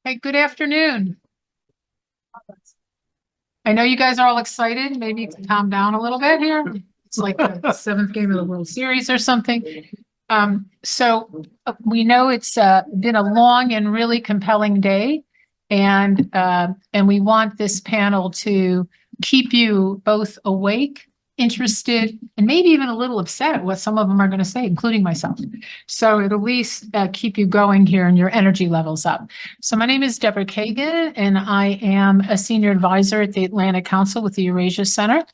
Hey, good afternoon. I know you guys are all excited. Maybe you can calm down a little bit here. It's like the seventh game of the World Series or something. We know it's been a long and really compelling day, and we want this panel to keep you both awake, interested, and maybe even a little upset at what some of them are going to say, including myself. So it'll at least keep you going here and your energy levels up. So my name is Deborah Kagan, and I am a senior advisor at the Atlantic Council with the Eurasia Center.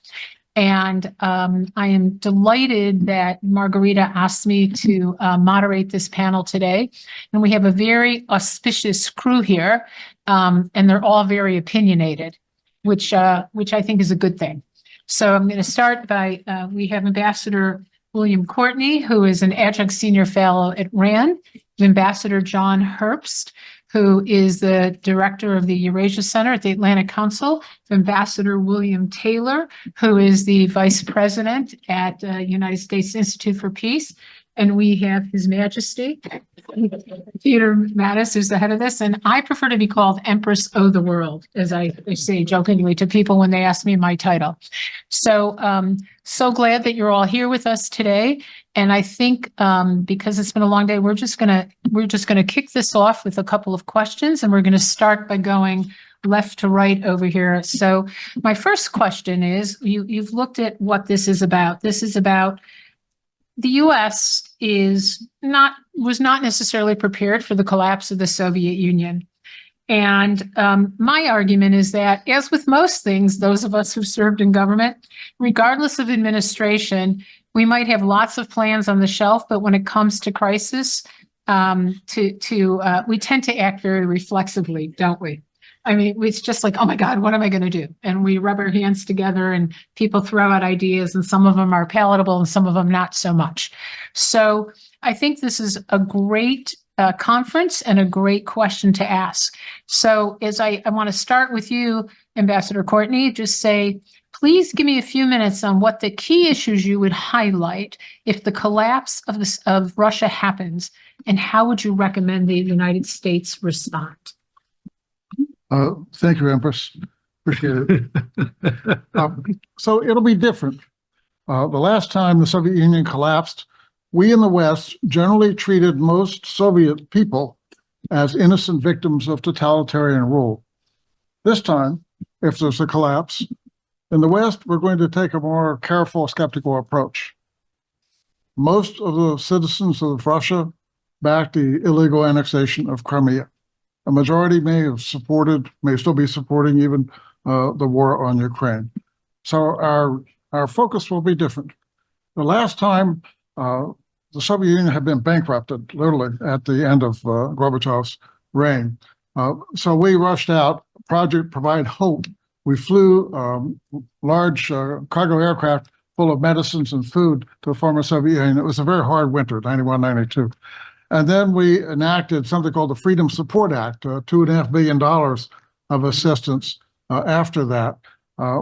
And I am delighted that Margarita asked me to moderate this panel today. And we have a very auspicious crew here, and they're all very opinionated, which I think is a good thing. So I'm going to start by, we have Ambassador William Courtney, who is an adjunct senior fellow at RAND, Ambassador John Herbst, who is the director of the Eurasia Center at the Atlantic Council, Ambassador William Taylor, who is the vice president at United States Institute for Peace. And we have His Majesty, Peter Mattis, who's the head of this. And I prefer to be called Empress of the World, as I say jokingly to people when they ask me my title. So, so glad that you're all here with us today. And I think because it's been a long day, we're just gonna kick this off with a couple of questions, and we're gonna start by going left to right over here. So my first question is, you've looked at what this is about. This is about the U.S. was not necessarily prepared for the collapse of the Soviet Union. And my argument is that, as with most things, those of us who've served in government, regardless of administration, we might have lots of plans on the shelf, but when it comes to crisis, we tend to act very reflexively, don't we? I mean, it's just like, oh my God, what am I going to do? And we rub our hands together and people throw out ideas, and some of them are palatable and some of them not so much. So I think this is a great conference and a great question to ask. So as I want to start with you, Ambassador Courtney, just say, please give me a few minutes on what the key issues you would highlight if the collapse of Russia happens, and how would you recommend the United States respond? Thank you, Empress. Appreciate it. So it'll be different. The last time the Soviet Union collapsed, we in the West generally treated most Soviet people as innocent victims of totalitarian rule. This time, if there's a collapse, in the West, we're going to take a more careful, skeptical approach. Most of the citizens of Russia backed the illegal annexation of Crimea. A majority may still be supporting even the war on Ukraine. So our focus will be different. The last time the Soviet Union had been bankrupted, literally, at the end of Gorbachev's reign. So we rushed out, project Provide Hope. We flew large cargo aircraft full of medicines and food to the former Soviet Union. It was a very hard winter, 91, 92. And then we enacted something called the Freedom Support Act, $2.5 billion of assistance after that.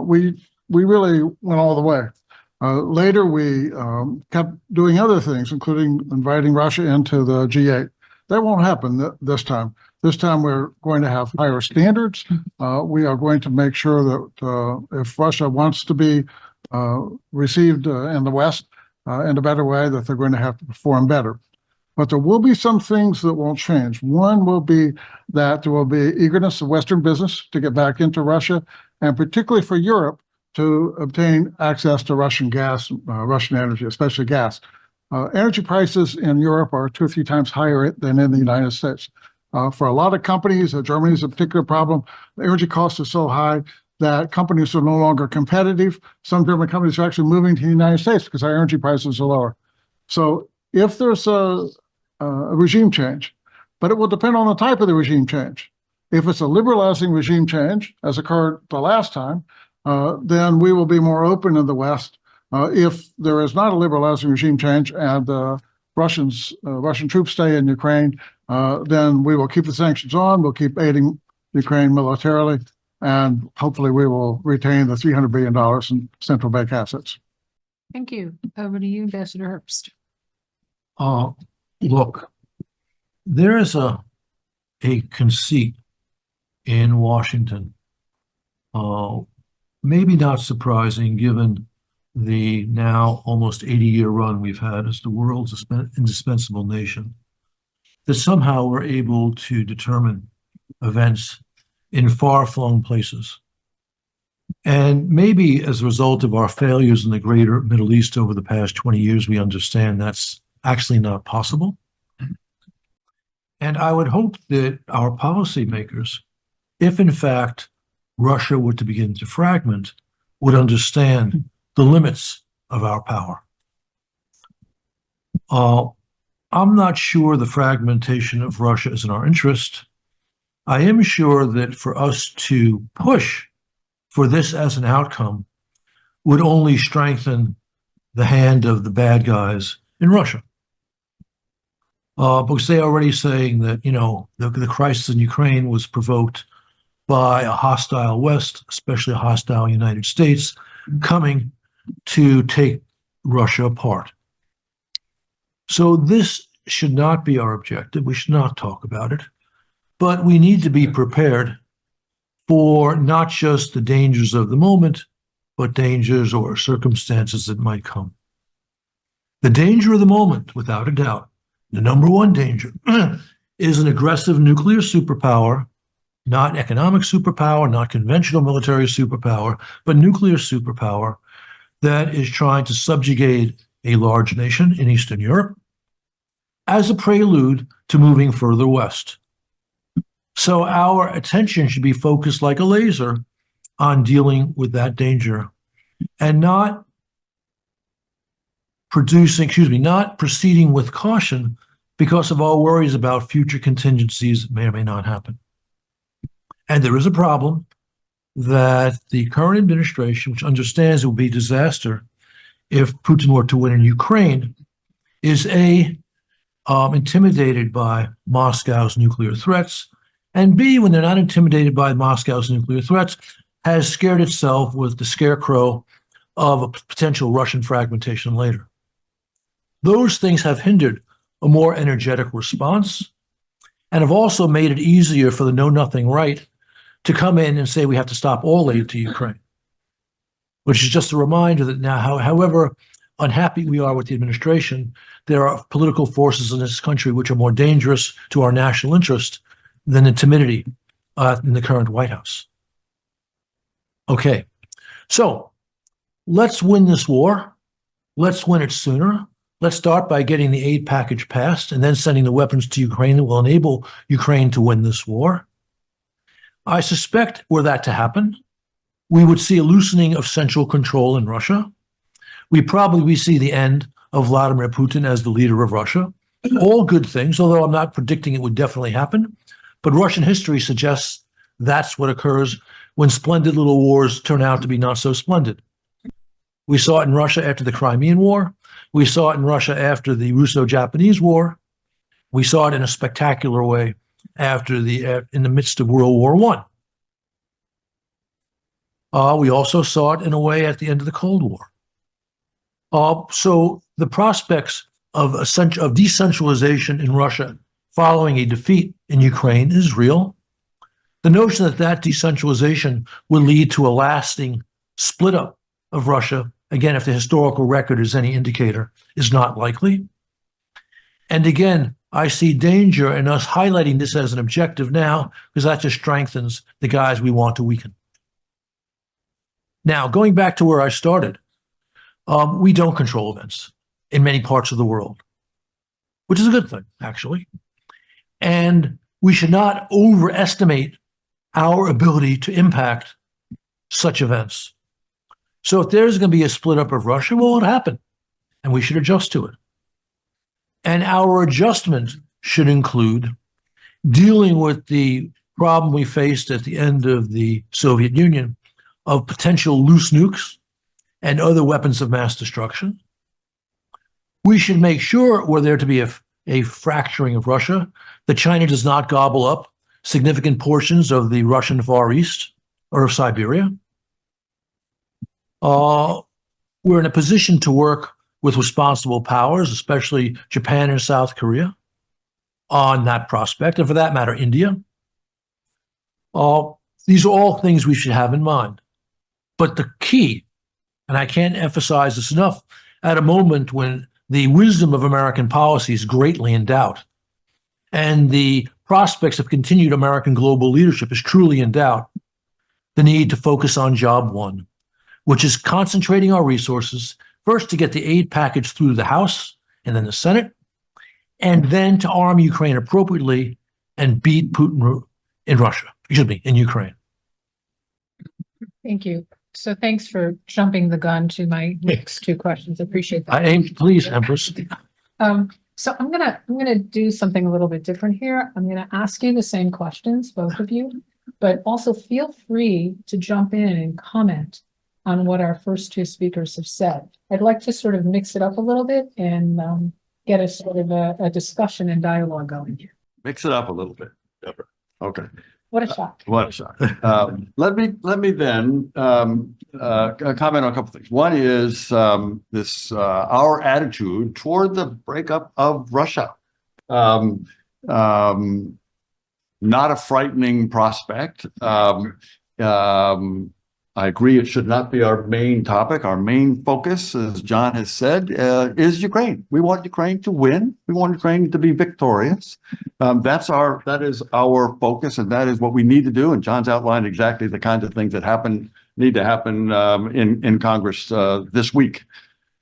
We really went all the way. Later, we kept doing other things, including inviting Russia into the G8. That won't happen this time. This time, we're going to have higher standards. We are going to make sure that if Russia wants to be received in the West in a better way, that they're going to have to perform better. But there will be some things that won't change. One will be that there will be eagerness of Western business to get back into Russia, and particularly for Europe to obtain access to Russian gas, Russian energy, especially gas. Energy prices in Europe are 2 or 3 times higher than in the United States. For a lot of companies, Germany is a particular problem. The energy costs are so high that companies are no longer competitive. Some German companies are actually moving to the United States because our energy prices are lower. So if there's a regime change, but it will depend on the type of the regime change. If it's a liberalizing regime change, as occurred the last time, then we will be more open in the West. If there is not a liberalizing regime change and Russian troops stay in Ukraine, then we will keep the sanctions on, we'll keep aiding Ukraine militarily, and hopefully we will retain the $300 billion in central bank assets. Thank you. Over to you, Ambassador Herbst. Look, there is a a conceit in Washington. Maybe not surprising given the now almost 80-year run we've had as the world's indispensable nation, that somehow we're able to determine events in far-flung places. And maybe as a result of our failures in the greater Middle East over the past 20 years, we understand that's actually not possible. And I would hope that our policymakers, if in fact Russia were to begin to fragment, would understand the limits of our power. I'm not sure the fragmentation of Russia is in our interest. I am sure that for us to push for this as an outcome would only strengthen the hand of the bad guys in Russia. Because they're already saying that, you know, the crisis in Ukraine was provoked by a hostile West, especially a hostile United States, coming to take Russia apart. So this should not be our objective. We should not talk about it. But we need to be prepared for not just the dangers of the moment, but dangers or circumstances that might come. The danger of the moment, without a doubt, the number one danger is an aggressive nuclear superpower, not economic superpower, not conventional military superpower, but nuclear superpower that is trying to subjugate a large nation in Eastern Europe as a prelude to moving further west. So our attention should be focused like a laser on dealing with that danger and not proceeding with caution because of our worries about future contingencies that may or may not happen. And there is a problem that the current administration, which understands it will be a disaster if Putin were to win in Ukraine, is intimidated by Moscow's nuclear threats, and B, when they're not intimidated by Moscow's nuclear threats, has scared itself with the scarecrow of a potential Russian fragmentation later. Those things have hindered a more energetic response and have also made it easier for the know-nothing right to come in and say we have to stop all aid to Ukraine, which is just a reminder that now, however unhappy we are with the administration, there are political forces in this country which are more dangerous to our national interest than the timidity in the current White House. Okay, so let's win this war. Let's win it sooner. Let's start by getting the aid package passed and then sending the weapons to Ukraine that will enable Ukraine to win this war. I suspect were that to happen, we would see a loosening of central control in Russia. We probably see the end of Vladimir Putin as the leader of Russia. All good things, although I'm not predicting it would definitely happen. But Russian history suggests that's what occurs when splendid little wars turn out to be not so splendid. We saw it in Russia after the Crimean War. We saw it in Russia after the Russo-Japanese War. We saw it in a spectacular way after in the midst of World War I. We also saw it in a way at the end of the Cold War. So the prospects of decentralization in Russia following a defeat in Ukraine is real. The notion that that decentralization will lead to a lasting split up of Russia, again, if the historical record is any indicator, is not likely. And again, I see danger in us highlighting this as an objective now, because that just strengthens the guys we want to weaken. Now, going back to where I started, we don't control events in many parts of the world, which is a good thing, actually. And we should not overestimate our ability to impact such events. So if there's going to be a split up of Russia, well, it'll happen, and we should adjust to it. And our adjustment should include dealing with the problem we faced at the end of the Soviet Union of potential loose nukes and other weapons of mass destruction. We should make sure, were there to be a fracturing of Russia, that China does not gobble up significant portions of the Russian Far East or of Siberia. We're in a position to work with responsible powers, especially Japan and South Korea, on that prospect, and for that matter, India. These are all things we should have in mind. But the key, and I can't emphasize this enough, at a moment when the wisdom of American policy is greatly in doubt, and the prospects of continued American global leadership is truly in doubt, the need to focus on job one, which is concentrating our resources, first to get the aid package through the House and then the Senate, and then to arm Ukraine appropriately and beat Putin in Ukraine. Thank you. So thanks for jumping the gun to my next two questions. Appreciate that. I aim to please, Empress. So I'm gonna do something a little bit different here. I'm gonna ask you the same questions, both of you, but also feel free to jump in and comment on what our first two speakers have said. I'd like to sort of mix it up a little bit and get a sort of a discussion and dialogue going here. Mix it up a little bit, Deborah. Okay. What a shock. What a shock. Let me then comment on a couple things. One is our attitude toward the breakup of Russia. Not a frightening prospect. I agree it should not be our main topic. Our main focus, as John has said, is Ukraine. We want Ukraine to win. We want Ukraine to be victorious. That is our focus, and that is what we need to do. And John's outlined exactly the kinds of things that need to happen in Congress this week.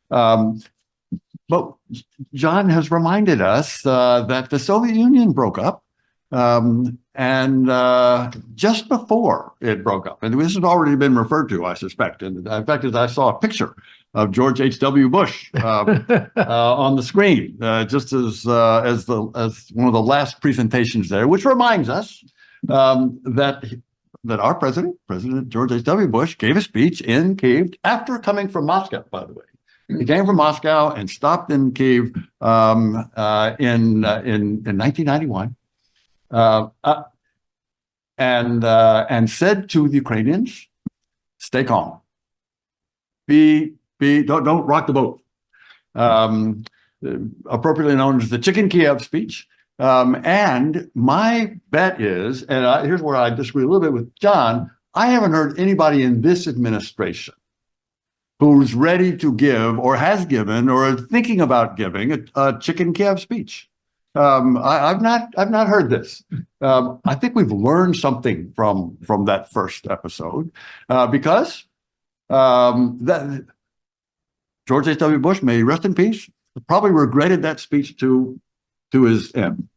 But John has reminded us that the Soviet Union broke up. And just before it broke up, and this has already been referred to, I suspect. And in fact, as I saw a picture of George H.W. Bush on the screen, just as one of the last presentations there, which reminds us that our President George H.W. Bush, gave a speech in Kyiv after coming from Moscow, by the way. He came from Moscow and stopped in Kyiv in 1991. And said to the Ukrainians, stay calm. Don't rock the boat. Appropriately known as the Chicken Kiev speech. And my bet is, and here's where I disagree a little bit with John, I haven't heard anybody in this administration who's ready to give or has given or is thinking about giving a Chicken Kiev speech. I've not heard this. I think we've learned something from that first episode because that George H.W. Bush, may he rest in peace, probably regretted that speech to his end.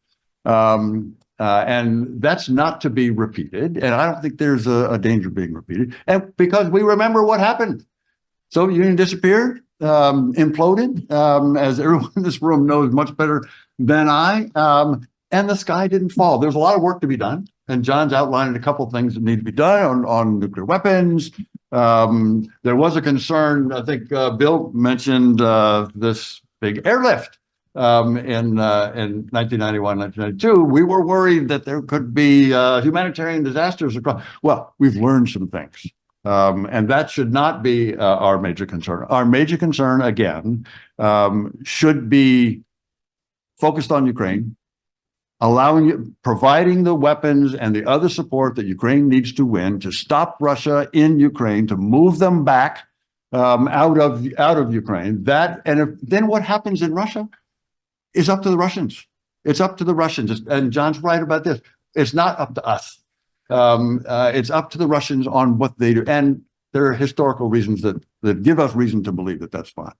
And that's not to be repeated. And I don't think there's a danger of being repeated. And because we remember what happened. Soviet Union disappeared, imploded, as everyone in this room knows much better than I, and the sky didn't fall. There's a lot of work to be done, and John's outlined a couple of things that need to be done on nuclear weapons. There was a concern, I think Bill mentioned this big airlift in 1991, 1992. We were worried that there could be humanitarian disasters across. Well, we've learned some things. And that should not be our major concern. Our major concern, again, should be focused on Ukraine, providing the weapons and the other support that Ukraine needs to win to stop Russia in Ukraine, to move them back out of Ukraine. Then what happens in Russia is up to the Russians. It's up to the Russians. And John's right about this. It's not up to us. It's up to the Russians on what they do. And there are historical reasons that give us reason to believe that that's fine.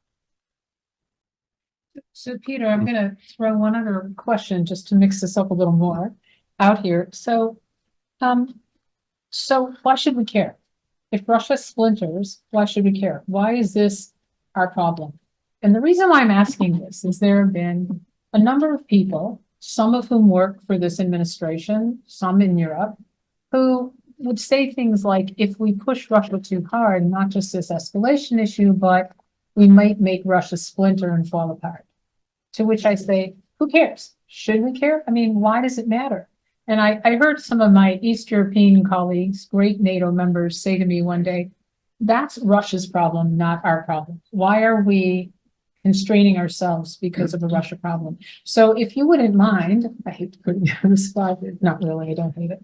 So Peter, I'm going to throw one other question just to mix this up a little more out here. So why should we care? If Russia splinters, why should we care? Why is this our problem? And the reason why I'm asking this is there have been a number of people, some of whom work for this administration, some in Europe, who would say things like, if we push Russia too hard, not just this escalation issue, but we might make Russia splinter and fall apart. To which I say, who cares? Should we care? I mean, why does it matter? And I heard some of my East European colleagues, great NATO members, say to me one day, that's Russia's problem, not our problem. Why are we constraining ourselves because of a Russia problem. So if you wouldn't mind, I hate to put you on the spot, not really, I don't hate it.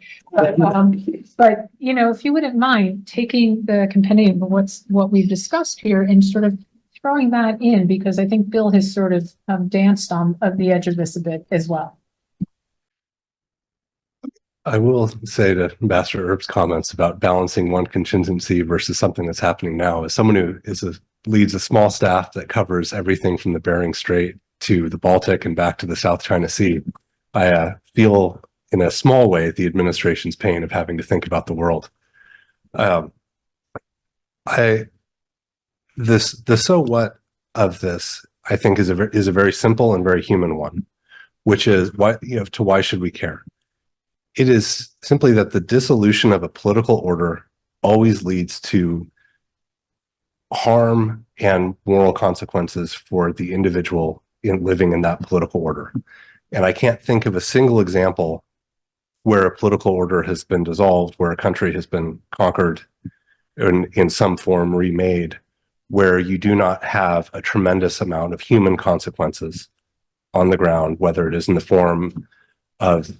But you know, if you wouldn't mind taking the compendium of what we've discussed here and sort of throwing that in, because I think Bill has sort of danced on the edge of this a bit as well. I will say to Ambassador Earp's comments about balancing one contingency versus something that's happening now, as someone who leads a small staff that covers everything from the Bering Strait to the Baltic and back to the South China Sea, I feel in a small way the administration's pain of having to think about the world. The so what of this, I think, is a very simple and very human one, which is why should we care? It is simply that the dissolution of a political order always leads to harm and moral consequences for the individual living in that political order. And I can't think of a single example where a political order has been dissolved, where a country has been conquered in some form remade, where you do not have a tremendous amount of human consequences on the ground, whether it is in the form of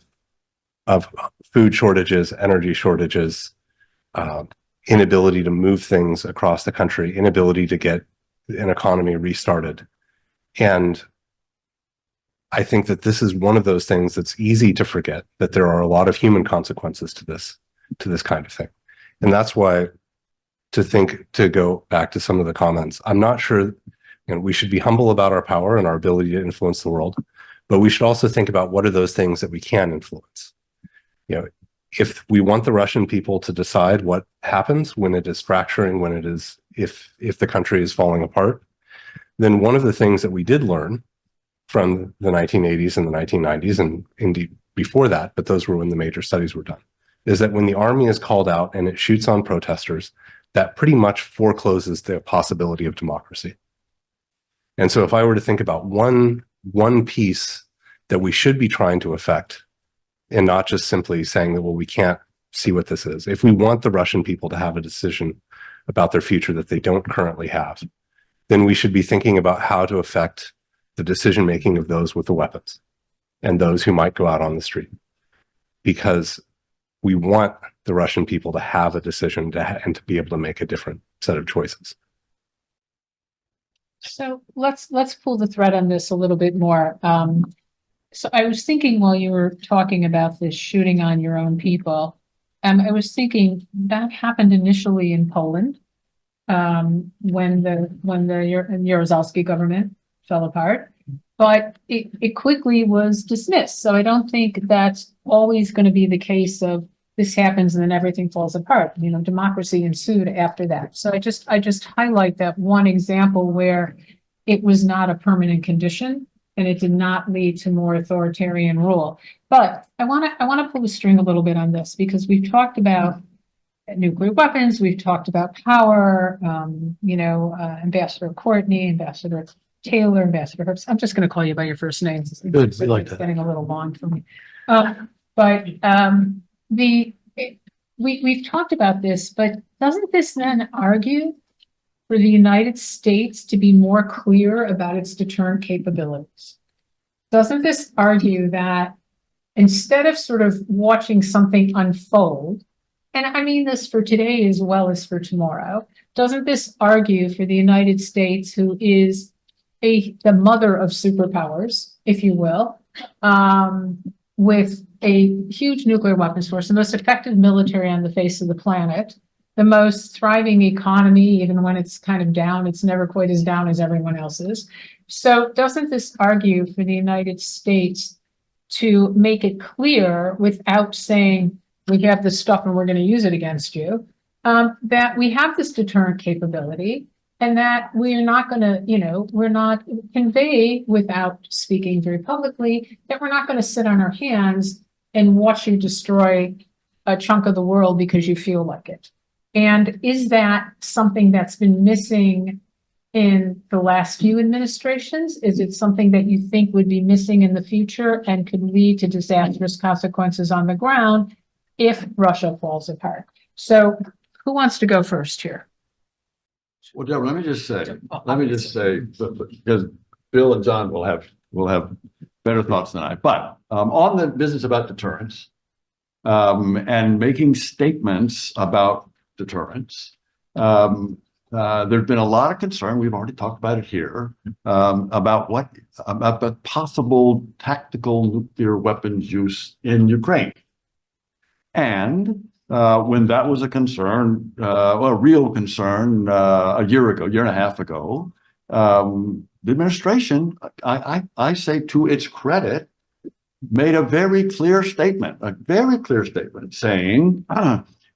food shortages, energy shortages, inability to move things across the country, inability to get an economy restarted. And I think that this is one of those things that's easy to forget, that there are a lot of human consequences to this kind of thing. And that's why to go back to some of the comments, I'm not sure, we should be humble about our power and our ability to influence the world, but we should also think about what are those things that we can influence. If we want the Russian people to decide what happens when it is fracturing, if the country is falling apart, then one of the things that we did learn from the 1980s and the 1990s, and indeed before that, but those were when the major studies were done, is that when the army is called out and it shoots on protesters, that pretty much forecloses the possibility of democracy. And so if I were to think about one piece that we should be trying to affect, and not just simply saying that, well, we can't see what this is. If we want the Russian people to have a decision about their future that they don't currently have, then we should be thinking about how to affect the decision-making of those with the weapons and those who might go out on the street. Because we want the Russian people to have a decision and to be able to make a different set of choices. So let's pull the thread on this a little bit more. So I was thinking while you were talking about this shooting on your own people, I was thinking that happened initially in Poland when the Jaruzelski government fell apart, but it quickly was dismissed. So I don't think that's always going to be the case of this happens and then everything falls apart. Democracy ensued after that. So I just highlight that one example where it was not a permanent condition and it did not lead to more authoritarian rule. But I want to pull the string a little bit on this, because we've talked about nuclear weapons, we've talked about power, Ambassador Courtney, Ambassador Taylor, Ambassador Herbst. I'm just going to call you by your first names. Good, we like that. It's getting a little long for me. We've talked about this, but doesn't this then argue for the United States to be more clear about its deterrent capabilities? Doesn't this argue that instead of sort of watching something unfold, and I mean this for today as well as for tomorrow, doesn't this argue for the United States, who is the mother of superpowers, if you will, with a huge nuclear weapons force, the most effective military on the face of the planet, the most thriving economy, even when it's kind of down, it's never quite as down as everyone else's. So doesn't this argue for the United States to make it clear, without saying we have this stuff and we're going to use it against you, that we have this deterrent capability, and that we're not going to, we're not convey, without speaking very publicly, that we're not going to sit on our hands and watch you destroy a chunk of the world because you feel like it. And is that something that's been missing in the last few administrations? Is it something that you think would be missing in the future and could lead to disastrous consequences on the ground if Russia falls apart? So who wants to go first here? Well, Deborah, let me just say, because Bill and John will have better thoughts than I, but on the business about deterrence, and making statements about deterrence, there's been a lot of concern, we've already talked about it here, about the possible tactical nuclear weapons use in Ukraine. And when that was a concern, a real concern, a year and a half ago, the administration, I say to its credit, made a very clear statement saying,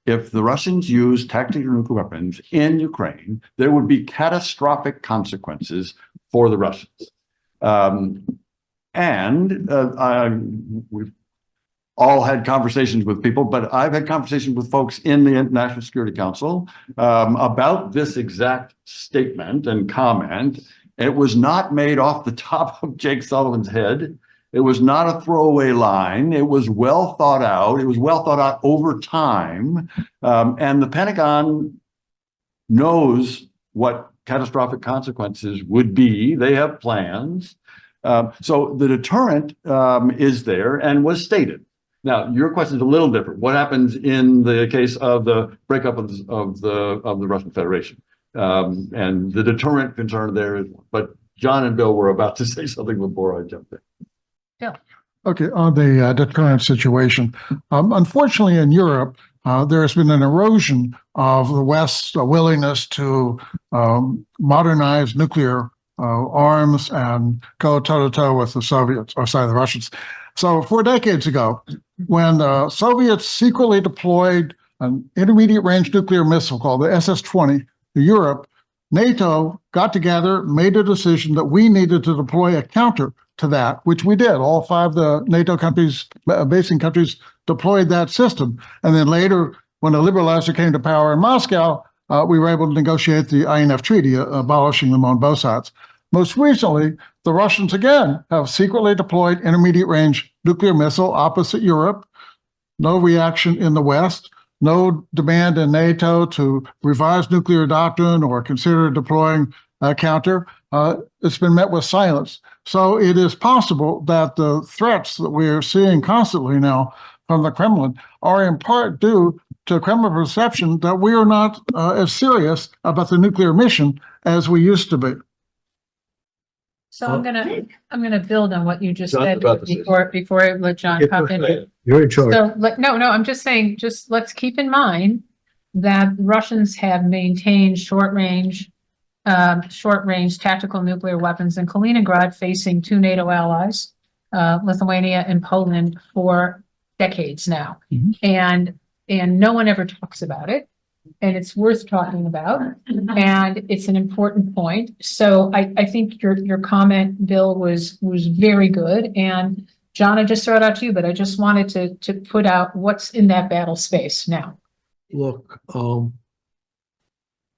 if the Russians use tactical nuclear weapons in Ukraine, there would be catastrophic consequences for the Russians. We've all had conversations with people, but I've had conversations with folks in the National Security Council about this exact statement and comment. It was not made off the top of Jake Sullivan's head. It was not a throwaway line. It was well thought out. It was well thought out over time. And the Pentagon knows what catastrophic consequences would be. They have plans. So the deterrent is there and was stated. Now, your question is a little different. What happens in the case of the breakup of the Russian Federation? And the deterrent concern there is, but John and Bill were about to say something before I jumped in. Yeah. Okay, on the deterrent situation, unfortunately in Europe, there has been an erosion of the West's willingness to modernize nuclear arms and go toe-to-toe with the Soviets, or sorry, the Russians. So 4 decades ago, when the Soviets secretly deployed an intermediate range nuclear missile called the SS-20 to Europe, NATO got together, made a decision that we needed to deploy a counter to that, which we did. All 5 of the NATO countries, basing countries, deployed that system. And then later, when the liberalizer came to power in Moscow, we were able to negotiate the INF Treaty, abolishing them on both sides. Most recently, the Russians again have secretly deployed intermediate range nuclear missile opposite Europe. No reaction in the West, no demand in NATO to revise nuclear doctrine or consider deploying a counter. It's been met with silence. So it is possible that the threats that we are seeing constantly now from the Kremlin are in part due to Kremlin perception that we are not as serious about the nuclear mission as we used to be. So I'm gonna build on what you just John's said about to say before I let John pop in. You're in charge. So, no, I'm just saying, let's keep in mind that Russians have maintained short range tactical nuclear weapons in Kaliningrad, facing 2 NATO allies, Lithuania and Poland, for decades now. And no one ever talks about it. And it's worth talking about, and it's an important point. So I think your comment, Bill, was very good. And John, I just throw it out to you, but I just wanted to put out what's in that battle space now. Look,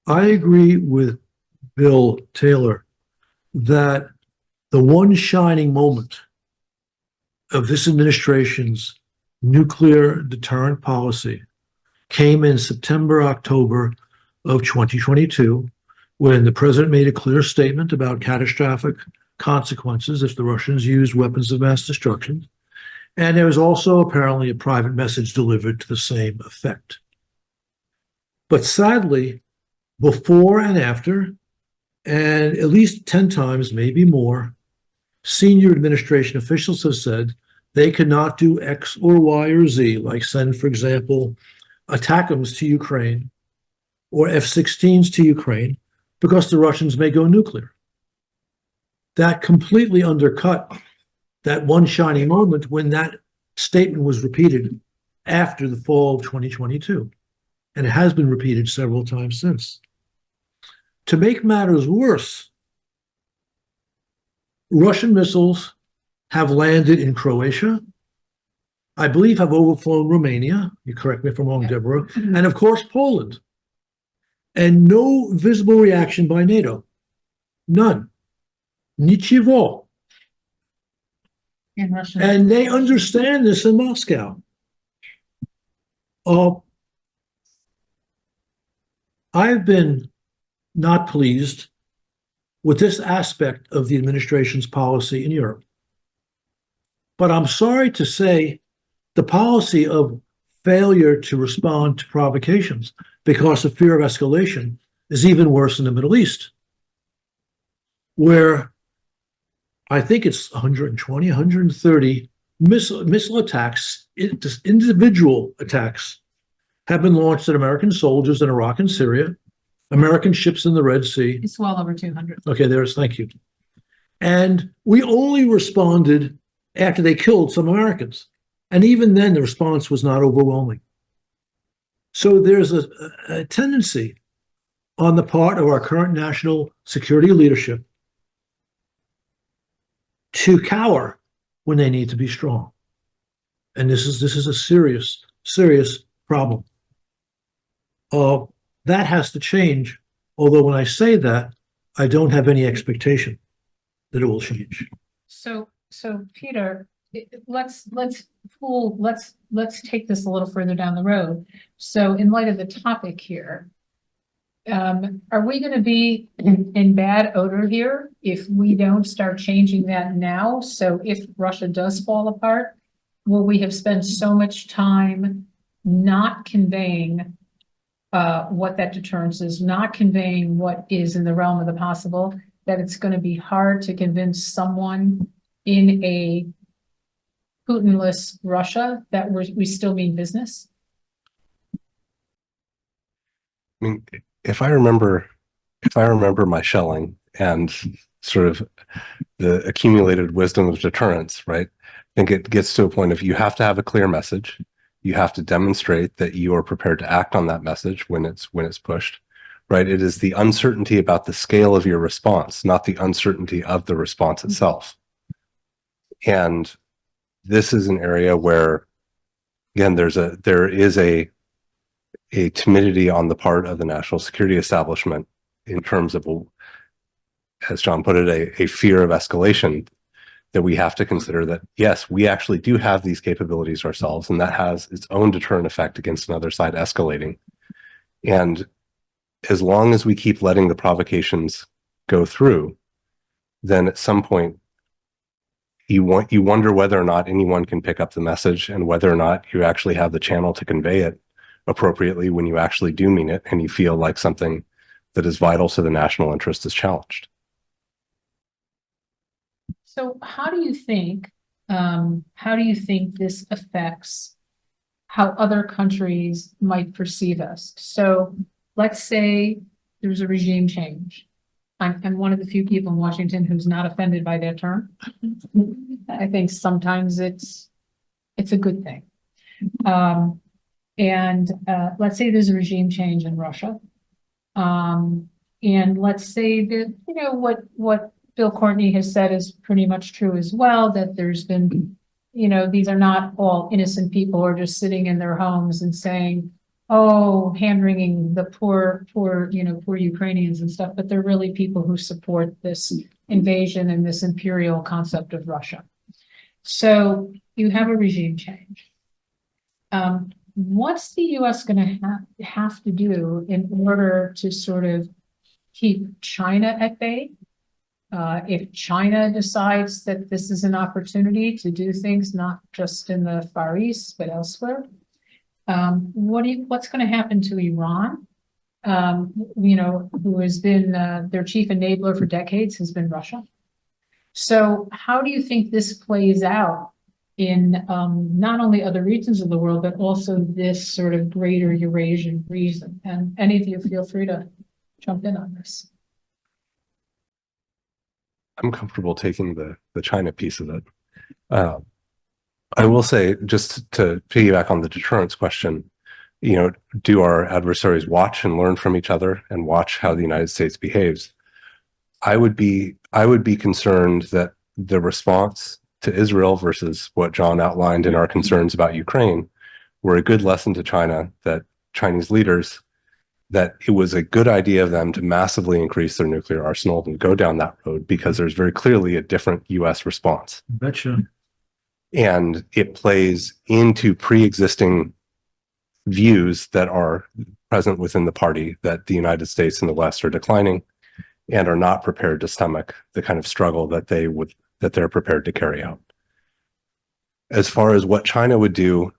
I agree with Bill Taylor that the one shining moment of this administration's nuclear deterrent policy came in September, October of 2022, when the president made a clear statement about catastrophic consequences if the Russians used weapons of mass destruction. And there was also apparently a private message delivered to the same effect. But sadly, before and after, and at least 10 times, maybe more, senior administration officials have said they cannot do X or Y or Z, like send, for example, ATACMS to Ukraine or F-16s to Ukraine, because the Russians may go nuclear. That completely undercut that one shining moment when that statement was repeated after the fall of 2022. And it has been repeated several times since. To make matters worse, Russian missiles have landed in Croatia, I believe have overflown Romania, you correct me if I'm wrong, Deborah, and of course Poland. And no visible reaction by NATO. None. Nichivo. In Russian. And they understand this in Moscow. I've been not pleased with this aspect of the administration's policy in Europe. But I'm sorry to say the policy of failure to respond to provocations because of fear of escalation is even worse in the Middle East, where I think it's 120, 130 missile attacks, individual attacks, have been launched at American soldiers in Iraq and Syria, American ships in the Red Sea. It's well over 200. Okay, thank you. And we only responded after they killed some Americans. And even then, the response was not overwhelming. So there's a tendency on the part of our current national security leadership to cower when they need to be strong. And this is a serious, serious problem. That has to change. Although when I say that, I don't have any expectation that it will change. So Peter, let's take this a little further down the road. So in light of the topic here, are we going to be in bad odor here if we don't start changing that now? So if Russia does fall apart, will we have spent so much time not conveying what that deterrence is, not conveying what is in the realm of the possible, that it's going to be hard to convince someone in a Putinless Russia that we still mean business? I mean, if I remember my shelling and sort of the accumulated wisdom of deterrence, right? I think it gets to a point of you have to have a clear message. You have to demonstrate that you are prepared to act on that message when it's pushed, right? It is the uncertainty about the scale of your response, not the uncertainty of the response itself. And this is an area where, again, there is a timidity on the part of the national security establishment in terms of, as John put it, a fear of escalation, that we have to consider that, yes, we actually do have these capabilities ourselves, and that has its own deterrent effect against another side escalating. And as long as we keep letting the provocations go through, then at some point, you wonder whether or not anyone can pick up the message and whether or not you actually have the channel to convey it appropriately when you actually do mean it and you feel like something that is vital to the national interest is challenged. So how do you think this affects how other countries might perceive us? So let's say there's a regime change. I'm one of the few people in Washington who's not offended by that term. I think sometimes it's a good thing. Let's say there's a regime change in Russia. And let's say that, what Bill Courtney has said is pretty much true as well, that there's been, these are not all innocent people who are just sitting in their homes and saying, oh, hand-wringing the poor Ukrainians and stuff, but they're really people who support this invasion and this imperial concept of Russia. So you have a regime change. What's the US going to have to do in order to sort of keep China at bay? If China decides that this is an opportunity to do things not just in the Far East, but elsewhere, what's going to happen to Iran? Who has been their chief enabler for decades has been Russia. So how do you think this plays out in not only other regions of the world, but also this sort of greater Eurasian region? And any of you feel free to jump in on this. I'm comfortable taking the China piece of it. I will say, just to piggyback on the deterrence question, do our adversaries watch and learn from each other and watch how the United States behaves? I would be concerned that the response to Israel versus what John outlined in our concerns about Ukraine were a good lesson to China, that Chinese leaders, that it was a good idea of them to massively increase their nuclear arsenal and go down that road, because there's very clearly a different US response. Betcha. And it plays into pre-existing views that are present within the party that the United States and the West are declining and are not prepared to stomach the kind of struggle that they're prepared to carry out. As far as what China would do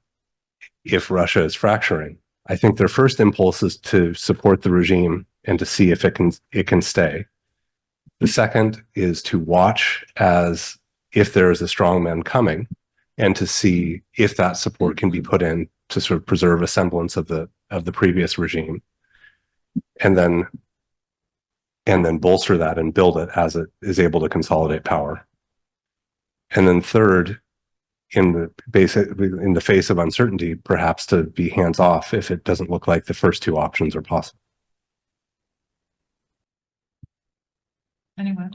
if Russia is fracturing, I think their first impulse is to support the regime and to see if it can stay. The second is to watch as if there is a strongman coming and to see if that support can be put in to sort of preserve a semblance of the previous regime, and then bolster that and build it as it is able to consolidate power. And then third, in the face of uncertainty, perhaps to be hands off if it doesn't look like the first two options are possible. Anyone?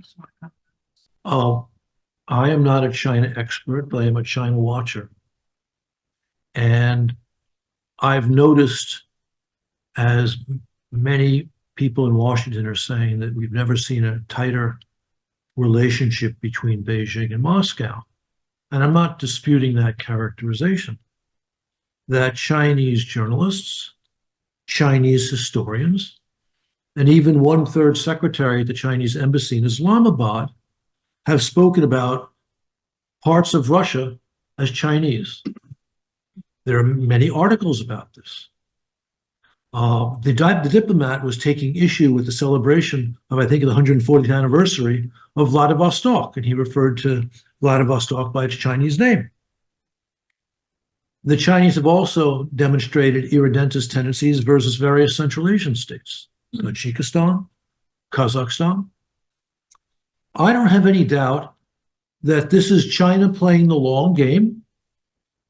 I am not a China expert, but I am a China watcher. And I've noticed, as many people in Washington are saying, that we've never seen a tighter relationship between Beijing and Moscow. And I'm not disputing that characterization, that Chinese journalists, Chinese historians, and even one-third secretary at the Chinese embassy in Islamabad have spoken about parts of Russia as Chinese. There are many articles about this. The diplomat was taking issue with the celebration of, I think, the 140th anniversary of Vladivostok, and he referred to Vladivostok by its Chinese name. The Chinese have also demonstrated irredentist tendencies versus various Central Asian states, Tajikistan, Kazakhstan. I don't have any doubt that this is China playing the long game,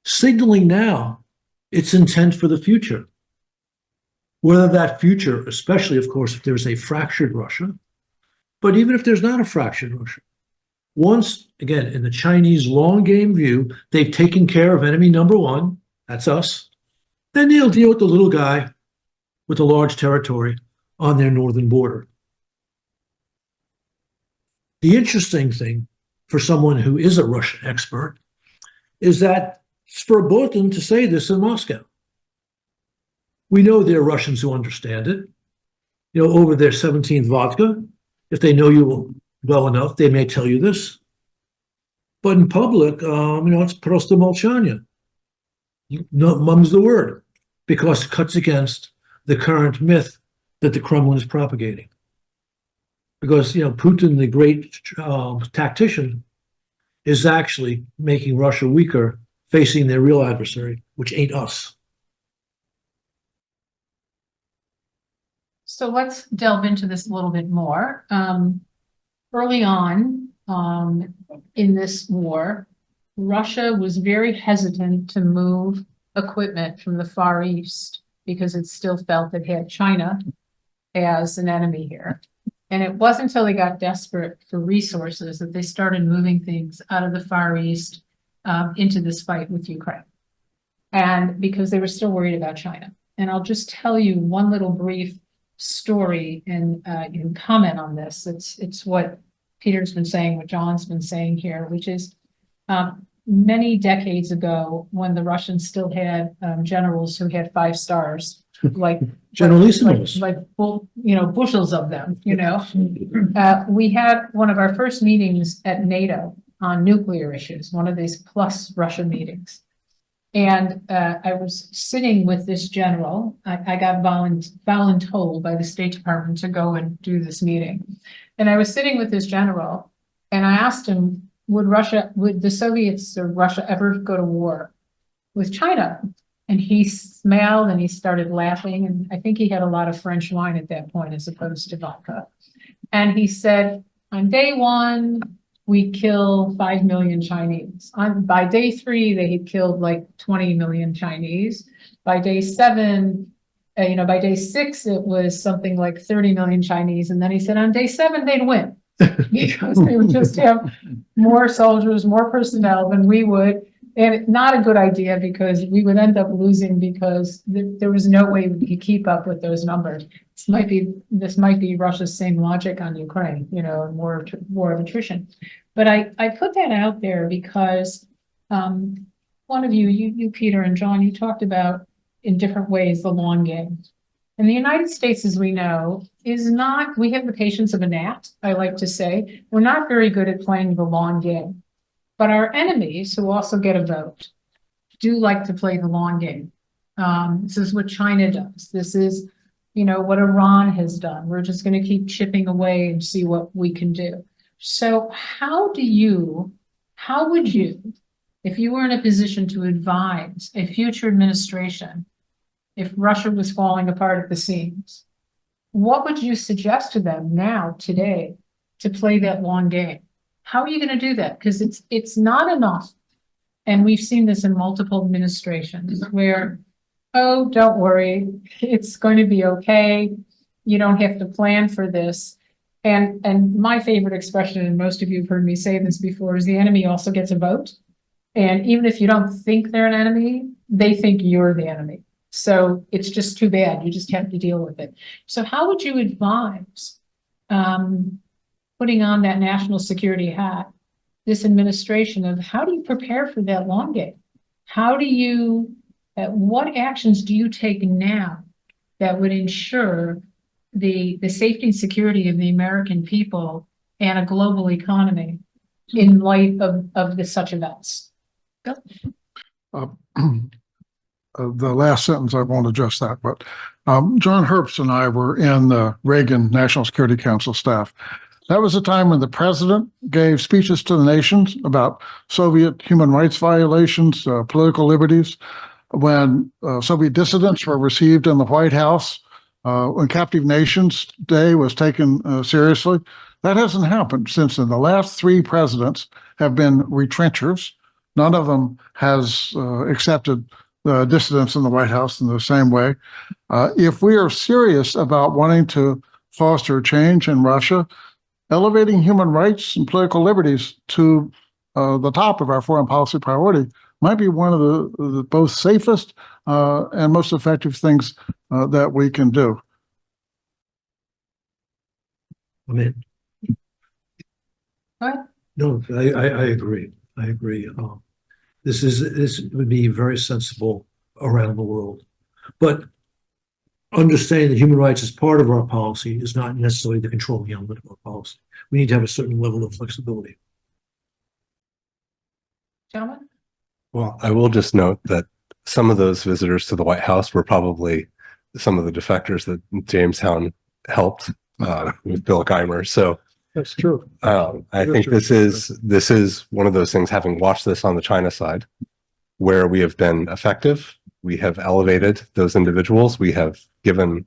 signaling now its intent for the future. Whether that future, especially, of course, if there's a fractured Russia, but even if there's not a fractured Russia, once, again, in the Chinese long game view, they've taken care of enemy number one, that's us, then they'll deal with the little guy with a large territory on their northern border. The interesting thing for someone who is a Russian expert is that it's verboten to say this in Moscow. We know there are Russians who understand it. You know, over their 17th vodka, if they know you well enough, they may tell you this. But in public, it's просто молчание. Mum's the word, because it cuts against the current myth that the Kremlin is propagating. Because, Putin, the great tactician, is actually making Russia weaker, facing their real adversary, which ain't us. So let's delve into this a little bit more. Early on in this war, Russia was very hesitant to move equipment from the Far East because it still felt it had China as an enemy here. And it wasn't until they got desperate for resources that they started moving things out of the Far East into this fight with Ukraine. And because they were still worried about China. And I'll just tell you one little brief story, and you can comment on this. It's what Peter's been saying, what John's been saying here, which is many decades ago, when the Russians still had generals who had 5 stars, like Generalissimus. like bushels of them. We had one of our first meetings at NATO on nuclear issues, one of these plus Russia meetings. And I was sitting with this general. I got voluntold by the State Department to go and do this meeting. And I was sitting with this general, and I asked him, would the Soviets or Russia ever go to war with China? And he smiled and he started laughing. And I think he had a lot of French wine at that point as opposed to vodka. And he said, on day 1, we kill 5 million Chinese. By day 3, they had killed like 20 million Chinese. By day 7, by day 6, it was something like 30 million Chinese. And then he said on day 7, they'd win because they would just have more soldiers, more personnel than we would. And not a good idea, because we would end up losing, because there was no way we could keep up with those numbers. This might be Russia's same logic on Ukraine, war of attrition. But I put that out there because one of you, Peter and John, you talked about in different ways, the long game. And the United States, as we know, is not, we have the patience of a gnat, I like to say. We're not very good at playing the long game. But our enemies, who also get a vote, do like to play the long game. This is what China does. This is, what Iran has done. We're just going to keep chipping away and see what we can do. So how would you, if you were in a position to advise a future administration, if Russia was falling apart at the seams, what would you suggest to them now, today, to play that long game? How are you going to do that? Because it's not enough. And we've seen this in multiple administrations where, oh, don't worry, it's going to be okay. You don't have to plan for this. And my favorite expression, and most of you have heard me say this before, is the enemy also gets a vote. And even if you don't think they're an enemy, they think you're the enemy. So it's just too bad. You just have to deal with it. So how would you advise putting on that national security hat, this administration, of how do you prepare for that long game? How do you, what actions do you take now that would ensure the safety and security of the American people and a global economy in light of such events? The last sentence, I won't address that, but John Herbst and I were in the Reagan National Security Council staff. That was a time when the president gave speeches to the nations about Soviet human rights violations, political liberties, when Soviet dissidents were received in the White House, when Captive Nations Day was taken seriously. That hasn't happened since then. The last three presidents have been retrenchers. None of them has accepted the dissidents in the White House in the same way. If we are serious about wanting to foster change in Russia, elevating human rights and political liberties to the top of our foreign policy priority might be one of the both safest and most effective things that we can do. I mean, What? no, I agree. I agree. This would be very sensible around the world, but understanding that human rights is part of our policy is not necessarily the controlling element of our policy. We need to have a certain level of flexibility. Gentlemen? Well, I will just note that some of those visitors to the White House were probably some of the defectors that Jamestown helped with Bill Geimer. So That's true. I think this is one of those things, having watched this on the China side, where we have been effective. We have elevated those individuals. We have given,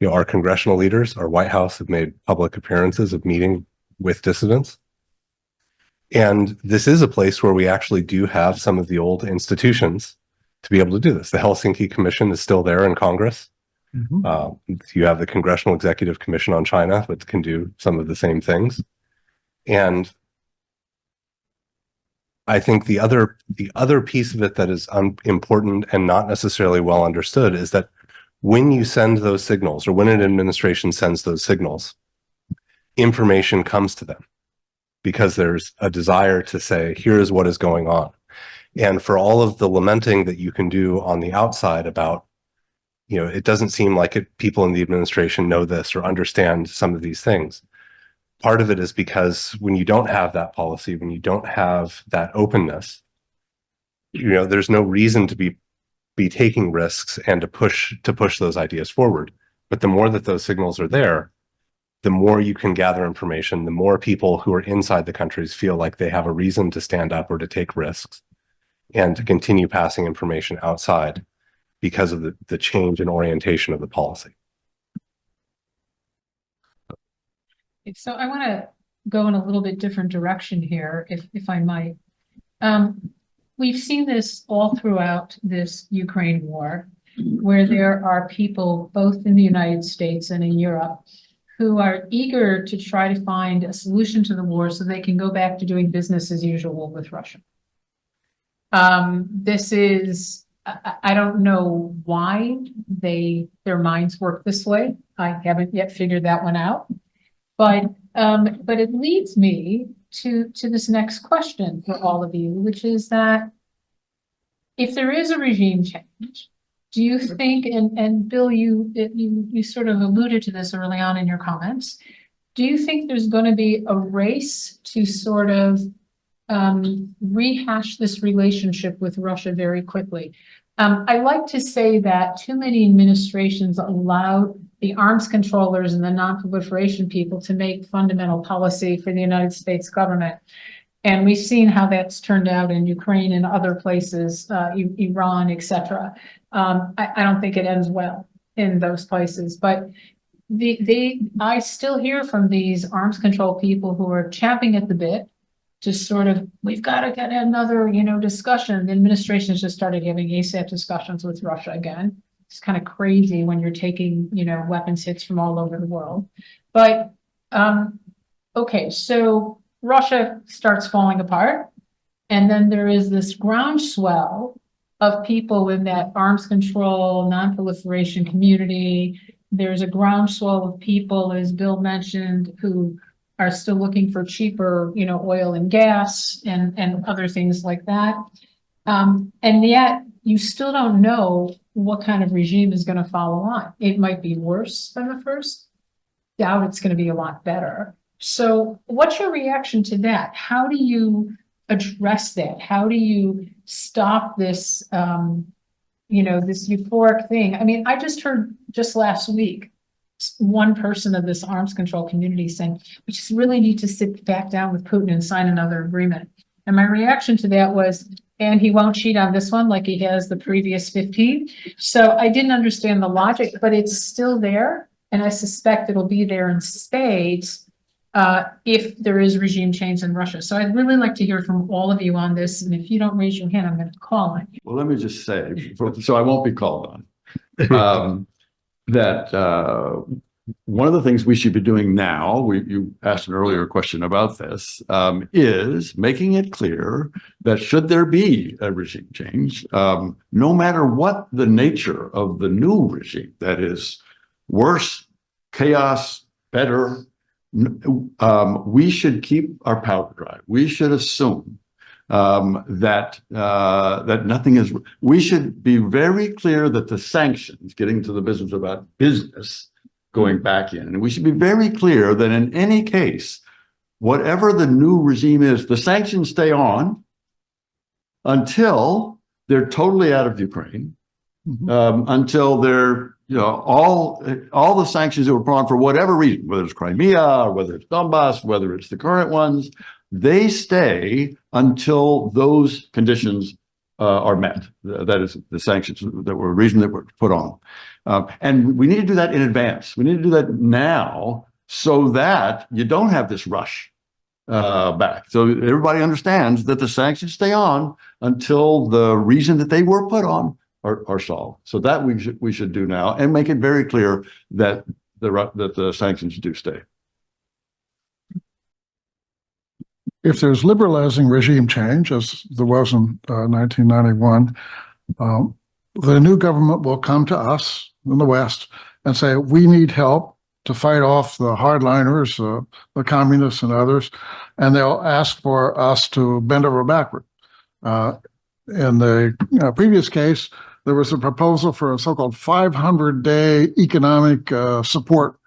our congressional leaders, our White House have made public appearances of meeting with dissidents. And this is a place where we actually do have some of the old institutions to be able to do this. The Helsinki Commission is still there in Congress. Mm-hmm. You have the Congressional Executive Commission on China, which can do some of the same things. And I think the other piece of it that is important and not necessarily well understood is that when you send those signals, or when an administration sends those signals, information comes to them because there's a desire to say, here is what is going on. And for all of the lamenting that you can do on the outside about, it doesn't seem like people in the administration know this or understand some of these things. Part of it is because when you don't have that policy, when you don't have that openness, there's no reason to be taking risks and to push those ideas forward. But the more that those signals are there, the more you can gather information, the more people who are inside the countries feel like they have a reason to stand up or to take risks and to continue passing information outside because of the change in orientation of the policy. So I want to go in a little bit different direction here, if I might. We've seen this all throughout this Ukraine war, where there are people both in the United States and in Europe who are eager to try to find a solution to the war so they can go back to doing business as usual with Russia. This is, I don't know why their minds work this way. I haven't yet figured that one out. But it leads me to this next question for all of you, which is that if there is a regime change do you think, and Bill, you sort of alluded to this early on in your comments, do you think there's going to be a race to sort of rehash this relationship with Russia very quickly? I like to say that too many administrations allowed the arms controllers and the non-proliferation people to make fundamental policy for the United States government. And we've seen how that's turned out in Ukraine and other places, Iran, etc. I don't think it ends well in those places, but I still hear from these arms control people who are champing at the bit to sort of, we've got to get another, discussion. The administration has just started having ASAP discussions with Russia again. It's kind of crazy when you're taking, weapons hits from all over the world. But, okay, so Russia starts falling apart. And then there is this groundswell of people in that arms control, non-proliferation community. There's a groundswell of people, as Bill mentioned, who are still looking for cheaper, oil and gas and other things like that. And yet you still don't know what kind of regime is going to follow on. It might be worse than the first. Doubt it's going to be a lot better. So what's your reaction to that? How do you address that? How do you stop this, this euphoric thing? I mean, I just heard just last week, one person of this arms control community saying, we just really need to sit back down with Putin and sign another agreement. And my reaction to that was, and he won't cheat on this one like he has the previous 15. So I didn't understand the logic, but it's still there. And I suspect it'll be there in spades if there is regime change in Russia. So I'd really like to hear from all of you on this. And if you don't raise your hand, I'm going to call on you. Well, let me just say, so I won't be called on. That one of the things we should be doing now, you asked an earlier question about this, is making it clear that should there be a regime change, no matter what the nature of the new regime, that is worse, chaos, better, we should keep our powder dry. We should assume that nothing is. We should be very clear that the sanctions, getting to the business about business, going back in, and we should be very clear that in any case, whatever the new regime is, the sanctions stay on until they're totally out of Ukraine, until they're all the sanctions that were put on for whatever reason, whether it's Crimea or whether it's Donbass, whether it's the current ones. They stay until those conditions are met. That is, the sanctions that were reason that were put on. And we need to do that in advance. We need to do that now so that you don't have this rush back. So everybody understands that the sanctions stay on until the reason that they were put on are solved. So that we should do now and make it very clear that the sanctions do stay. If there's liberalizing regime change, as there was in 1991, the new government will come to us in the West and say, we need help to fight off the hardliners, the communists and others, and they'll ask for us to bend over backward. In the previous case, there was a proposal for a so-called 500-day economic support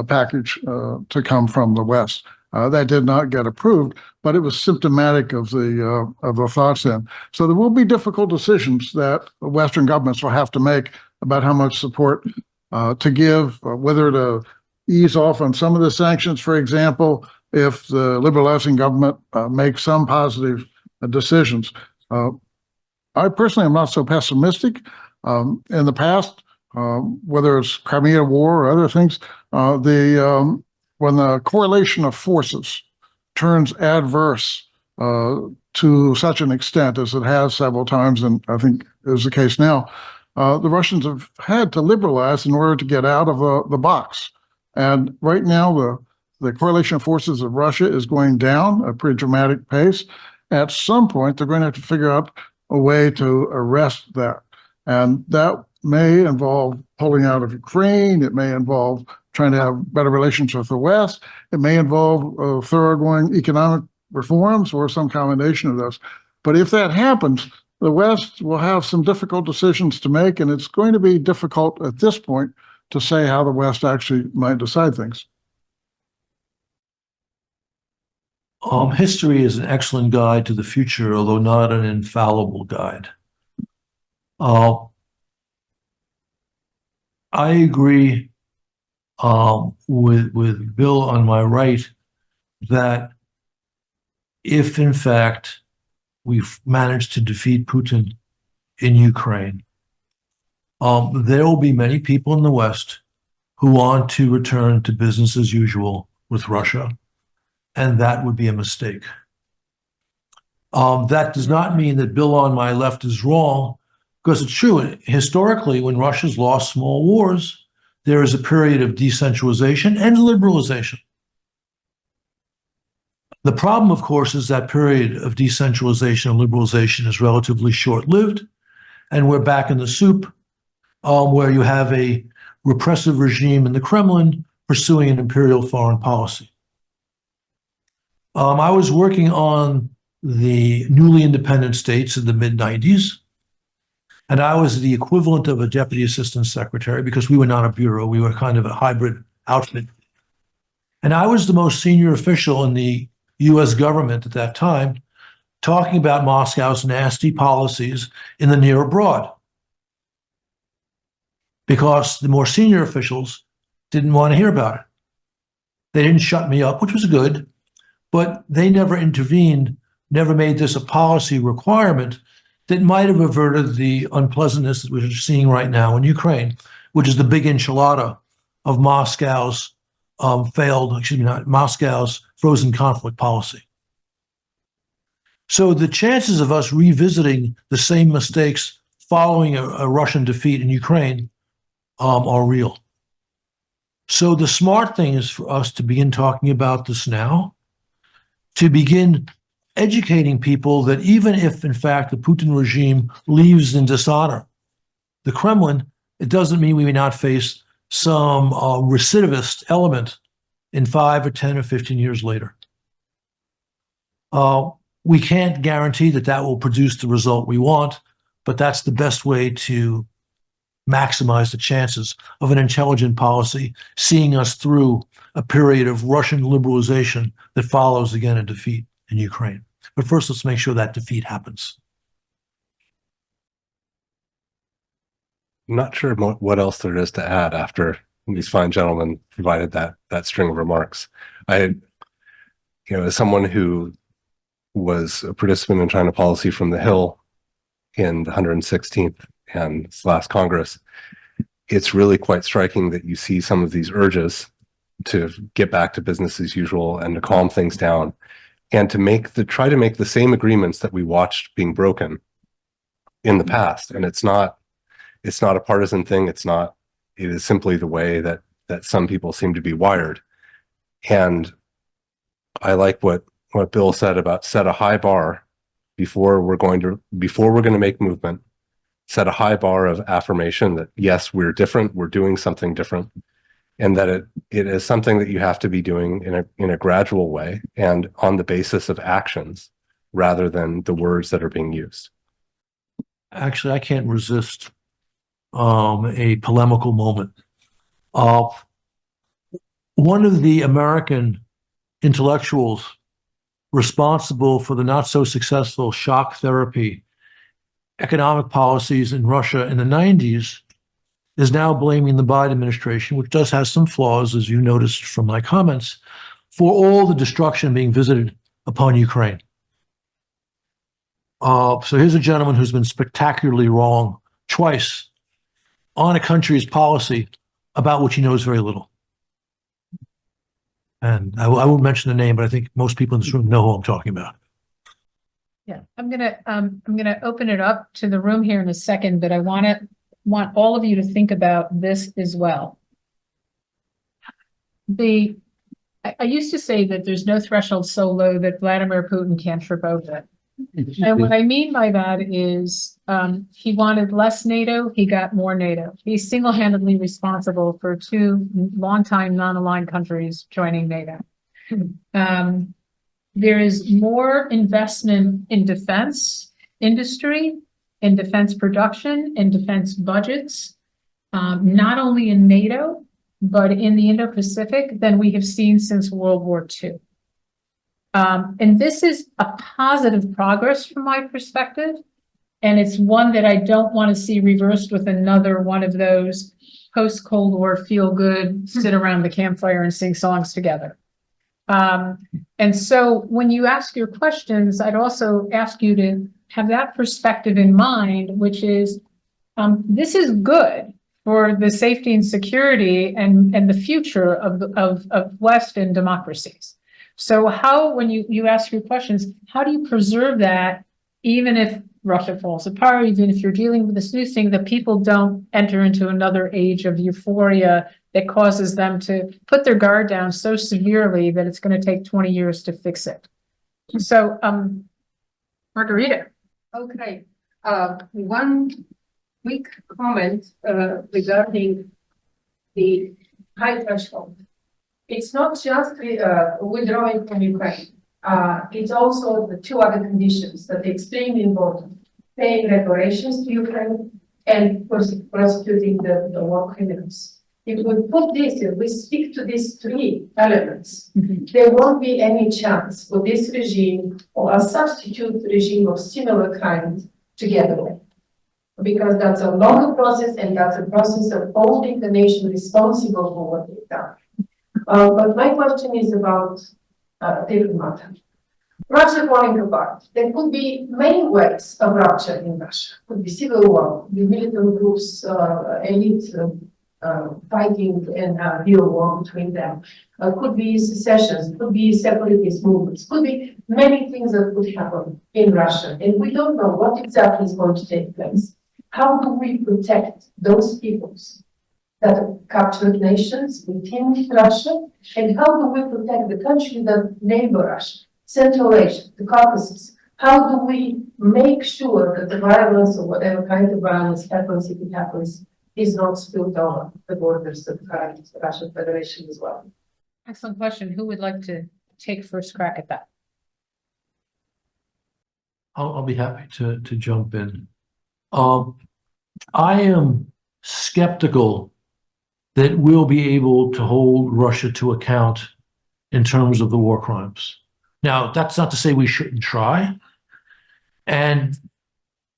package to come from the West. That did not get approved, but it was symptomatic of the thoughts then. So there will be difficult decisions that Western governments will have to make about how much support to give, whether to ease off on some of the sanctions, for example, if the liberalizing government makes some positive decisions. I personally am not so pessimistic. In the past, whether it's Crimea War or other things, when the correlation of forces turns adverse to such an extent as it has several times, and I think is the case now, the Russians have had to liberalize in order to get out of the box. And right now, the correlation of forces of Russia is going down at a pretty dramatic pace. At some point, they're going to have to figure out a way to arrest that. And that may involve pulling out of Ukraine. It may involve trying to have better relations with the West. It may involve thoroughgoing economic reforms or some combination of those. But if that happens, the West will have some difficult decisions to make, and it's going to be difficult at this point to say how the West actually might decide things. History is an excellent guide to the future, although not an infallible guide. I agree with Bill on my right that if in fact we've managed to defeat Putin in Ukraine, there will be many people in the West who want to return to business as usual with Russia, and that would be a mistake. That does not mean that Bill on my left is wrong, because it's true. Historically, when Russia's lost small wars, there is a period of decentralization and liberalization. The problem, of course, is that period of decentralization and liberalization is relatively short-lived, and we're back in the soup where you have a repressive regime in the Kremlin pursuing an imperial foreign policy. I was working on the newly independent states in the mid-90s, and I was the equivalent of a deputy assistant secretary because we were not a bureau, we were kind of a hybrid outfit. And I was the most senior official in the US government at that time, talking about Moscow's nasty policies in the near abroad. Because the more senior officials didn't want to hear about it. They didn't shut me up, which was good, but they never intervened, never made this a policy requirement that might have averted the unpleasantness that we're seeing right now in Ukraine, which is the big enchilada of Moscow's Moscow's frozen conflict policy. So the chances of us revisiting the same mistakes following a Russian defeat in Ukraine are real. So the smart thing is for us to begin talking about this now, to begin educating people that even if, in fact, the Putin regime leaves in dishonor the Kremlin, it doesn't mean we may not face some recidivist element in 5 or 10 or 15 years later. We can't guarantee that that will produce the result we want, but that's the best way to maximize the chances of an intelligent policy seeing us through a period of Russian liberalization that follows again a defeat in Ukraine. But first, let's make sure that defeat happens. I'm not sure what else there is to add after these fine gentlemen provided that string of remarks. As someone who was a participant in China policy from the Hill in the 116th and this last Congress, it's really quite striking that you see some of these urges to get back to business as usual and to calm things down and to try to make the same agreements that we watched being broken in the past. And it's not a partisan thing. It is simply the way that some people seem to be wired. And I like what Bill said about set a high bar before we're going to make movement, set a high bar of affirmation that yes, we're different, we're doing something different, and that it is something that you have to be doing in a gradual way and on the basis of actions rather than the words that are being used. Actually, I can't resist a polemical moment. One of the American intellectuals responsible for the not so successful shock therapy economic policies in Russia in the 90s is now blaming the Biden administration, which does have some flaws, as you noticed from my comments, for all the destruction being visited upon Ukraine. So here's a gentleman who's been spectacularly wrong twice on a country's policy about which he knows very little. And I won't mention the name, but I think most people in this room know who I'm talking about. Yeah, I'm gonna open it up to the room here in a second, but I want all of you to think about this as well. I used to say that there's no threshold so low that Vladimir Putin can't trip over it. And what I mean by that is he wanted less NATO, he got more NATO. He's single-handedly responsible for 2 longtime non-aligned countries joining NATO. There is more investment in defense industry in defense production and defense budgets, not only in NATO, but in the Indo-Pacific than we have seen since World War II. And this is a positive progress from my perspective. And it's one that I don't want to see reversed with another one of those post-Cold War feel-good, sit around the campfire and sing songs together. And so when you ask your questions, I'd also ask you to have that perspective in mind, which is this is good for the safety and security and the future of Western democracies. So how, when you ask your questions, how do you preserve that even if Russia falls apart, even if you're dealing with this new thing, that people don't enter into another age of euphoria that causes them to put their guard down so severely that it's going to take 20 years to fix it. So, Margarita. Okay, one quick comment regarding the high threshold. It's not just withdrawing from Ukraine. It's also the two other conditions that are extremely important: paying reparations to Ukraine and prosecuting the war criminals. If we put this, if we stick to these three elements, there won't be any chance for this regime or a substitute regime of similar kind to get away. Because that's a longer process, and that's a process of holding the nation responsible for what they've done. But my question is about a different matter. Russia falling apart. There could be many ways of rupture in Russia. Could be civil war, the militant groups, elite fighting and real war between them. Could be secessions, could be separatist movements, could be many things that could happen in Russia. And we don't know what exactly is going to take place. How do we protect those peoples that are captured nations within Russia? And how do we protect the countries that neighbor Russia? Central Asia, the Caucasus. How do we make sure that the violence or whatever kind of violence happens, if it happens, is not spilled over the borders of the Russian Federation as well? Excellent question. Who would like to take first crack at that? I'll be happy to jump in. I am skeptical that we'll be able to hold Russia to account in terms of the war crimes. Now, that's not to say we shouldn't try. And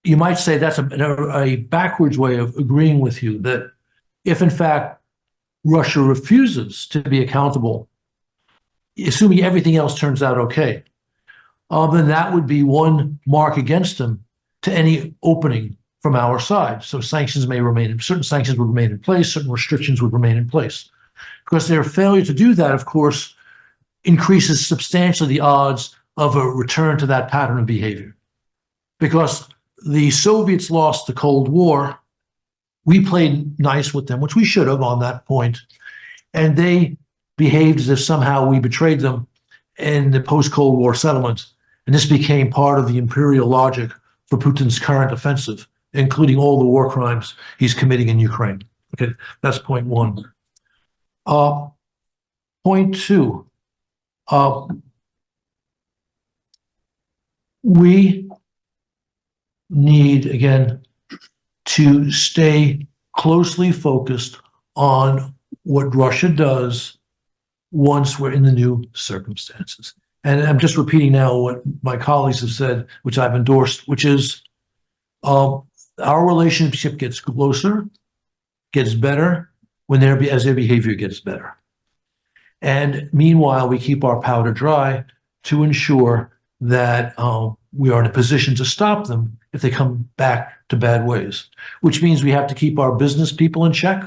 you might say that's a backwards way of agreeing with you, that if in fact Russia refuses to be accountable, assuming everything else turns out okay, then that would be one mark against them to any opening from our side. So sanctions may remain, certain sanctions would remain in place, certain restrictions would remain in place. Because their failure to do that, of course, increases substantially the odds of a return to that pattern of behavior. Because the Soviets lost the Cold War, we played nice with them, which we should have on that point, and they behaved as if somehow we betrayed them in the post-Cold War settlement. And this became part of the imperial logic for Putin's current offensive, including all the war crimes he's committing in Ukraine. Okay, that's point one. Point two, we need, again, to stay closely focused on what Russia does once we're in the new circumstances. And I'm just repeating now what my colleagues have said, which I've endorsed, which is our relationship gets closer, gets better as their behavior gets better. And meanwhile, we keep our powder dry to ensure that we are in a position to stop them if they come back to bad ways, which means we have to keep our business people in check.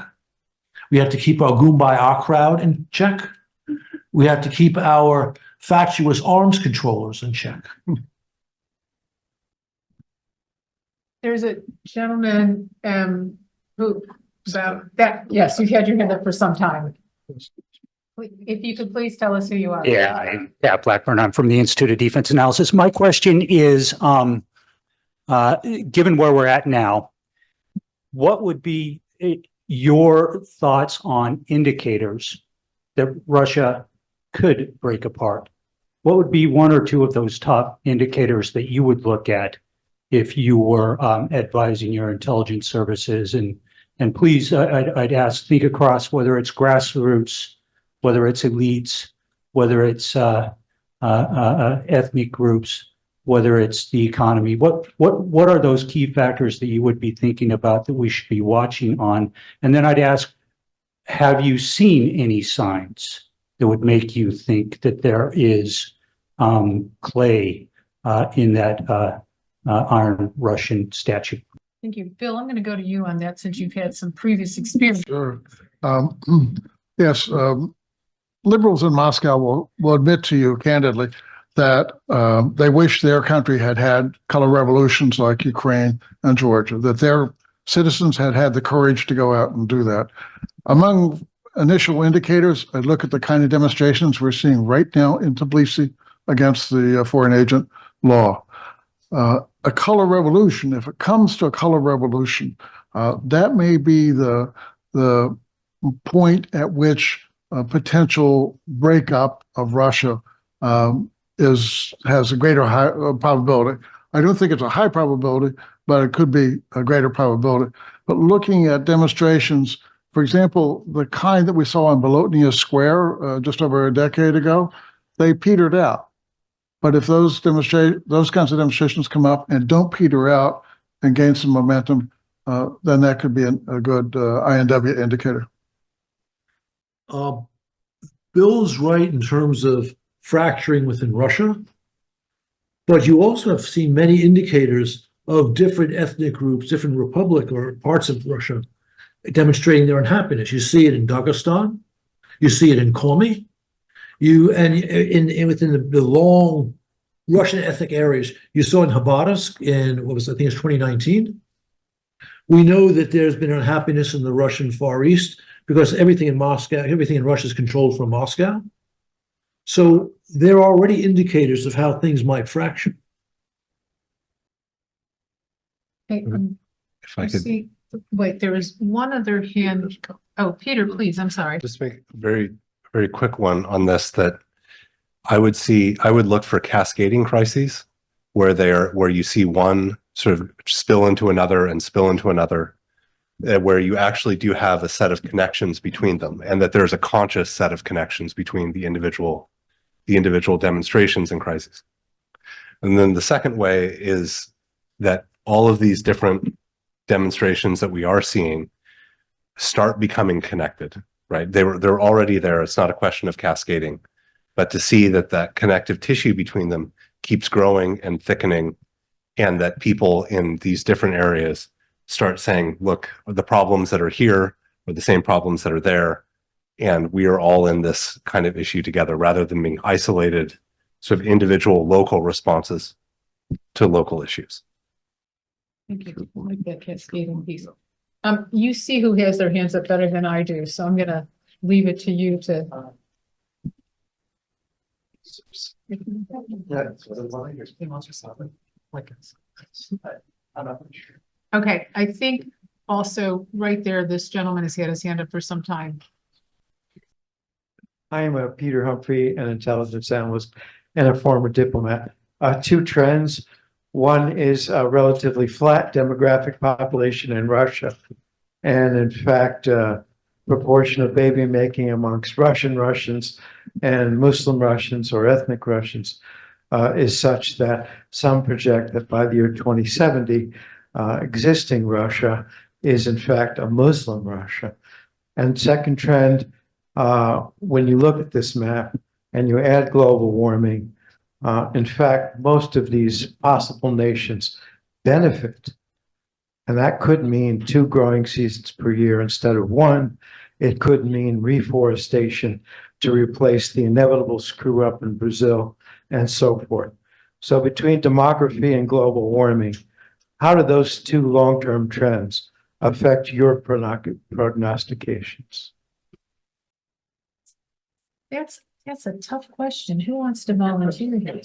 We have to keep our Kumbaya crowd in check. We have to keep our fatuous arms controllers in check. There's a gentleman who about that. Yes, you've had your hand up for some time. If you could please tell us who you are. Yeah, Blackburn. I'm from the Institute of Defense Analysis. My question is, given where we're at now, what would be your thoughts on indicators that Russia could break apart? What would be one or two of those top indicators that you would look at if you were advising your intelligence services. And please, I'd ask, think across whether it's grassroots, whether it's elites, whether it's ethnic groups, whether it's the economy. What are those key factors that you would be thinking about that we should be watching on? And then I'd ask, have you seen any signs that would make you think that there is clay in that Iron Russian statue? Thank you. Bill, I'm going to go to you on that since you've had some previous experience. Sure. Yes, liberals in Moscow will admit to you candidly that they wish their country had had color revolutions like Ukraine and Georgia, that their citizens had had the courage to go out and do that. Among initial indicators, I look at the kind of demonstrations we're seeing right now in Tbilisi against the foreign agent law. A color revolution, if it comes to a color revolution, that may be the point at which a potential breakup of Russia has a greater probability. I don't think it's a high probability, but it could be a greater probability. But looking at demonstrations, for example, the kind that we saw on Bolotnia Square just over a decade ago, they petered out. But if those kinds of demonstrations come up and don't peter out and gain some momentum, then that could be a good INW indicator. Bill's right in terms of fracturing within Russia, but you also have seen many indicators of different ethnic groups, different republic or parts of Russia demonstrating their unhappiness. You see it in Dagestan, you see it in Komi, within the long Russian ethnic areas. You saw in Khabarovsk in I think it's 2019. We know that there's been unhappiness in the Russian Far East because everything in Russia is controlled from Moscow. So there are already indicators of how things might fracture. Hey, If I could wait, there was one other hand. Oh, Peter, please. I'm sorry. just make a very, very quick one on this, that I would look for cascading crises where you see one sort of spill into another and spill into another, where you actually do have a set of connections between them, and that there's a conscious set of connections between the individual demonstrations and crises. And then the second way is that all of these different demonstrations that we are seeing start becoming connected, right? They're already there. It's not a question of cascading, but to see that connective tissue between them keeps growing and thickening, and that people in these different areas start saying, look, the problems that are here are the same problems that are there, and we are all in this kind of issue together, rather than being isolated sort of individual local responses to local issues. Thank you. I like that cascading piece. You see who has their hands up better than I do, so I'm gonna leave it to you to. Okay, I think also right there, this gentleman has had his hand up for some time. I am Peter Humphrey, an intelligence analyst and a former diplomat. Two trends. One is a relatively flat demographic population in Russia. And in fact, proportion of baby making amongst Russians and Muslim Russians or ethnic Russians is such that some project that by the year 2070, existing Russia is in fact a Muslim Russia. And second trend, when you look at this map and you add global warming, in fact, most of these possible nations benefit. And that could mean 2 growing seasons per year instead of 1. It could mean reforestation to replace the inevitable screw up in Brazil and so forth. So between demography and global warming, how do those 2 long-term trends affect your prognostications? That's a tough question. Who wants to volunteer here?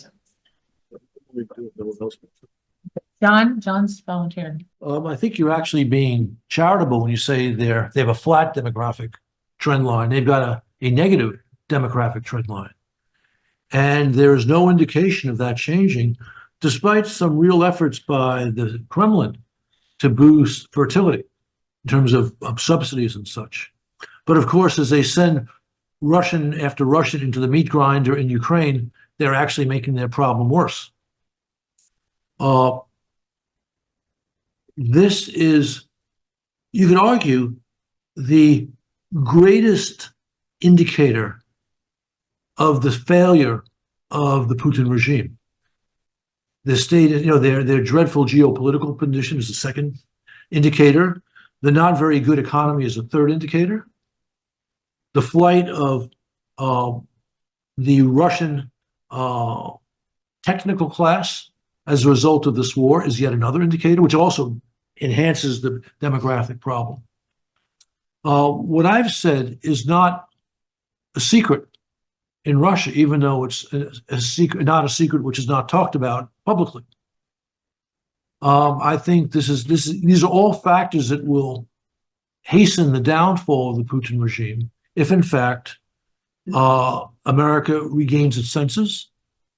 John's volunteering. I think you're actually being charitable when you say they have a flat demographic trend line. They've got a negative demographic trend line. And there is no indication of that changing despite some real efforts by the Kremlin to boost fertility in terms of subsidies and such. But of course, as they send Russian after Russian into the meat grinder in Ukraine, they're actually making their problem worse. This is, you could argue, the greatest indicator of the failure of the Putin regime. The state, their dreadful geopolitical condition is the second indicator. The not very good economy is a third indicator. The flight of the Russian technical class as a result of this war is yet another indicator, which also enhances the demographic problem. What I've said is not a secret in Russia, even though it's a secret, not a secret which is not talked about publicly. I think these are all factors that will hasten the downfall of the Putin regime if, in fact, America regains its senses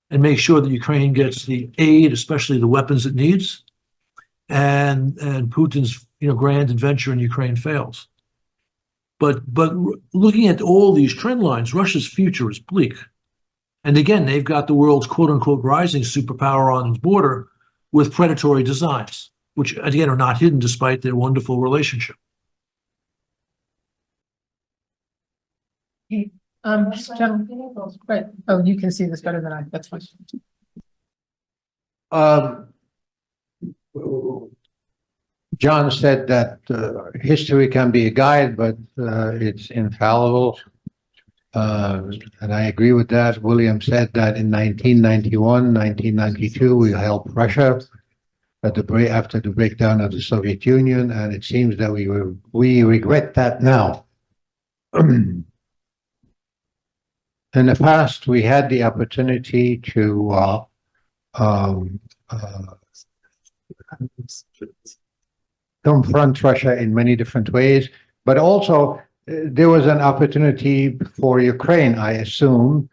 and makes sure that Ukraine gets the aid, especially the weapons it needs, and Putin's grand adventure in Ukraine fails. But looking at all these trend lines, Russia's future is bleak. And again, they've got the world's quote unquote rising superpower on its border with predatory designs, which again are not hidden despite their wonderful relationship. Okay. Right. Oh, you can see this better than I. That's fine. John said that history can be a guide, but it's infallible. And I agree with that. William said that in 1991, 1992, we helped Russia after the breakdown of the Soviet Union, and it seems that we regret that now. In the past, we had the opportunity to confront Russia in many different ways, but also there was an opportunity for Ukraine, I assume,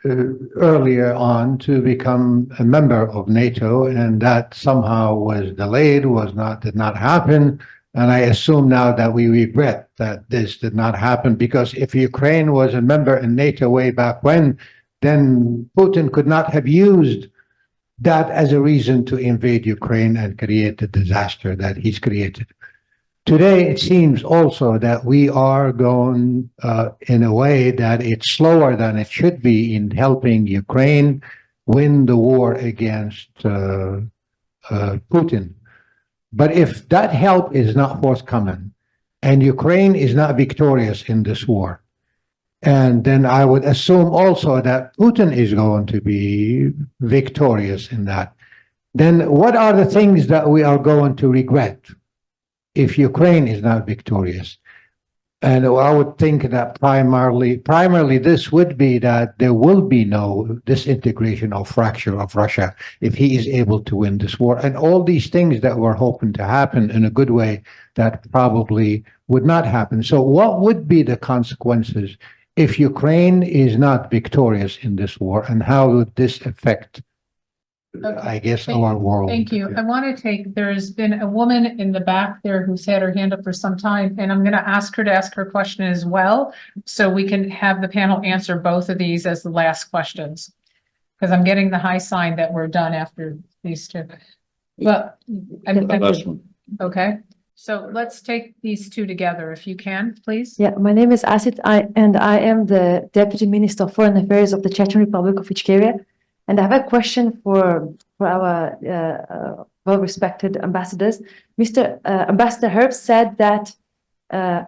earlier on to become a member of NATO, and that somehow was delayed, did not happen. And I assume now that we regret that this did not happen, because if Ukraine was a member in NATO way back when, then Putin could not have used that as a reason to invade Ukraine and create the disaster that he's created. Today, it seems also that we are going in a way that it's slower than it should be in helping Ukraine win the war against Putin. But if that help is not forthcoming and Ukraine is not victorious in this war, and then I would assume also that Putin is going to be victorious in that, then what are the things that we are going to regret if Ukraine is not victorious? And I would think that primarily this would be that there will be no disintegration or fracture of Russia if he is able to win this war. And all these things that we're hoping to happen in a good way that probably would not happen. So what would be the consequences if Ukraine is not victorious in this war, and how would this affect, I guess, our world? Thank you. I want to there's been a woman in the back there who's had her hand up for some time, and I'm going to ask her question as well, so we can have the panel answer both of these as the last questions, because I'm getting the high sign that we're done after these two. But okay. So let's take these two together, if you can, please. Yeah, my name is Asit, and I am the Deputy Minister of Foreign Affairs of the Chechen Republic of Ichkeria. And I have a question for our well-respected ambassadors. Mr. Ambassador Herbst said that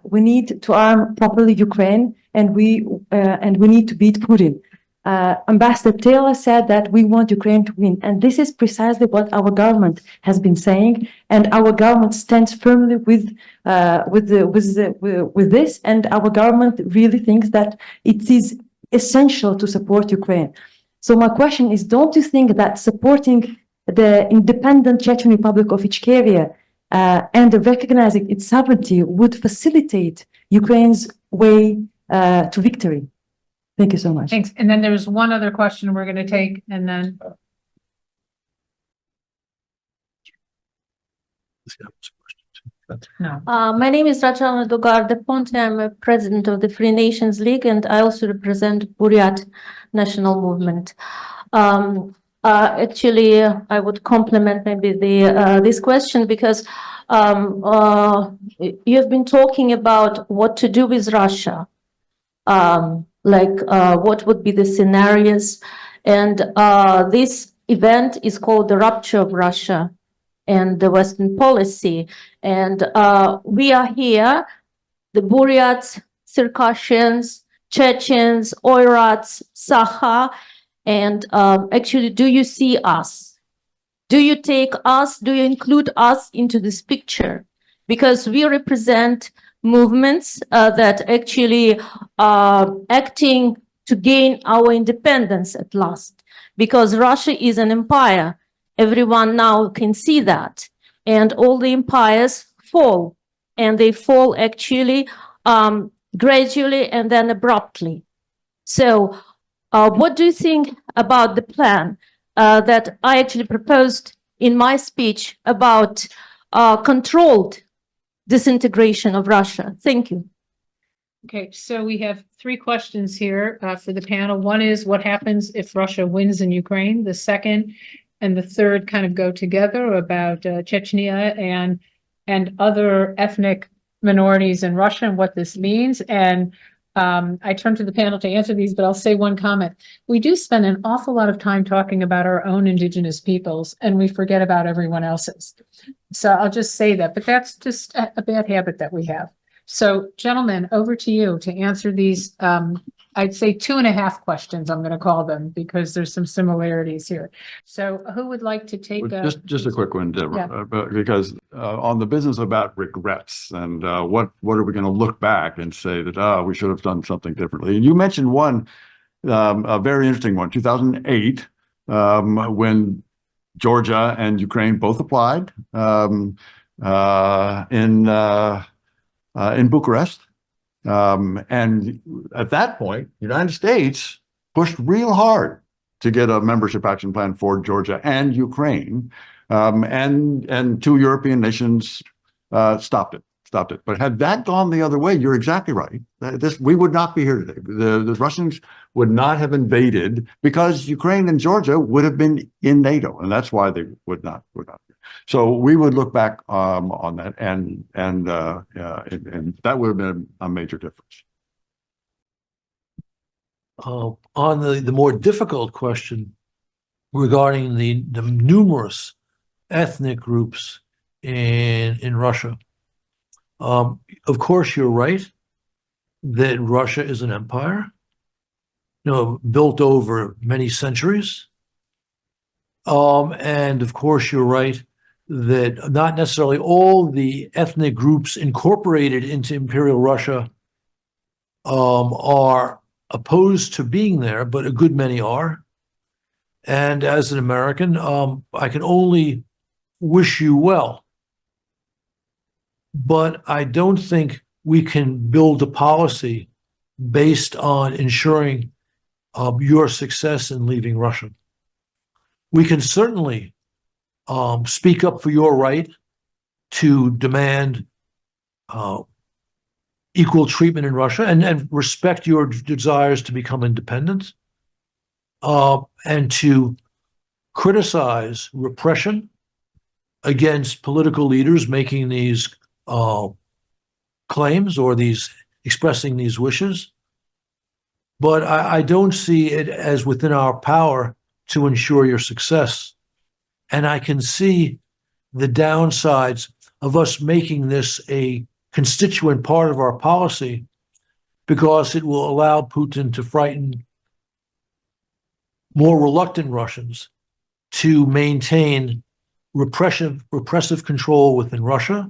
we need to arm properly Ukraine, and we need to beat Putin. Ambassador Taylor said that we want Ukraine to win, and this is precisely what our government has been saying, and our government stands firmly with this, and our government really thinks that it is essential to support Ukraine. So my question is, don't you think that supporting the independent Chechen Republic of Ichkeria and recognizing its sovereignty would facilitate Ukraine's way to victory? Thank you so much. Thanks. And then there's one other question we're going to take, and then. No. My name is Rachel Dogar de Ponte. I'm a president of the Free Nations League, and I also represent Buryat National Movement. Actually, I would complement maybe this question because you've been talking about what to do with Russia, what would be the scenarios, and this event is called the Rupture of Russia and the Western Policy. And we are here, the Buryats, Circassians, Chechens, Oirats, Sakha, and actually, do you see us? Do you take us, do you include us into this picture? Because we represent movements that actually are acting to gain our independence at last. Because Russia is an empire. Everyone now can see that. And all the empires fall. And they fall actually gradually and then abruptly. So what do you think about the plan that I actually proposed in my speech about controlled disintegration of Russia? Thank you. Okay, so we have three questions here for the panel. One is what happens if Russia wins in Ukraine? The second and the third kind of go together about Chechnya and other ethnic minorities in Russia and what this means. And I turn to the panel to answer these, but I'll say one comment. We do spend an awful lot of time talking about our own indigenous peoples, and we forget about everyone else's. So I'll just say that, but that's just a bad habit that we have. So gentlemen, over to you to answer these, I'd say 2.5 questions, I'm going to call them, because there's some similarities here. So who would like to take Just a quick one, Deborah, because on the business about regrets and what are we going to look back and say that, we should have done something differently. And you mentioned one, a very interesting one, 2008, when Georgia and Ukraine both applied in Bucharest. And at that point, the United States pushed real hard to get a membership action plan for Georgia and Ukraine. And 2 European nations stopped it. But had that gone the other way, you're exactly right. We would not be here today. The Russians would not have invaded because Ukraine and Georgia would have been in NATO, and that's why they would not. So we would look back on that, and that would have been a major difference. On the more difficult question regarding the numerous ethnic groups in Russia, of course you're right that Russia is an empire, built over many centuries, and of course you're right that not necessarily all the ethnic groups incorporated into Imperial Russia are opposed to being there, but a good many are. And as an American, I can only wish you well. But I don't think we can build a policy based on ensuring your success in leaving Russia. We can certainly speak up for your right to demand equal treatment in Russia and respect your desires to become independent, and to criticize repression against political leaders making these claims or expressing these wishes. But I don't see it as within our power to ensure your success. And I can see the downsides of us making this a constituent part of our policy, because it will allow Putin to frighten more reluctant Russians to maintain repressive control within Russia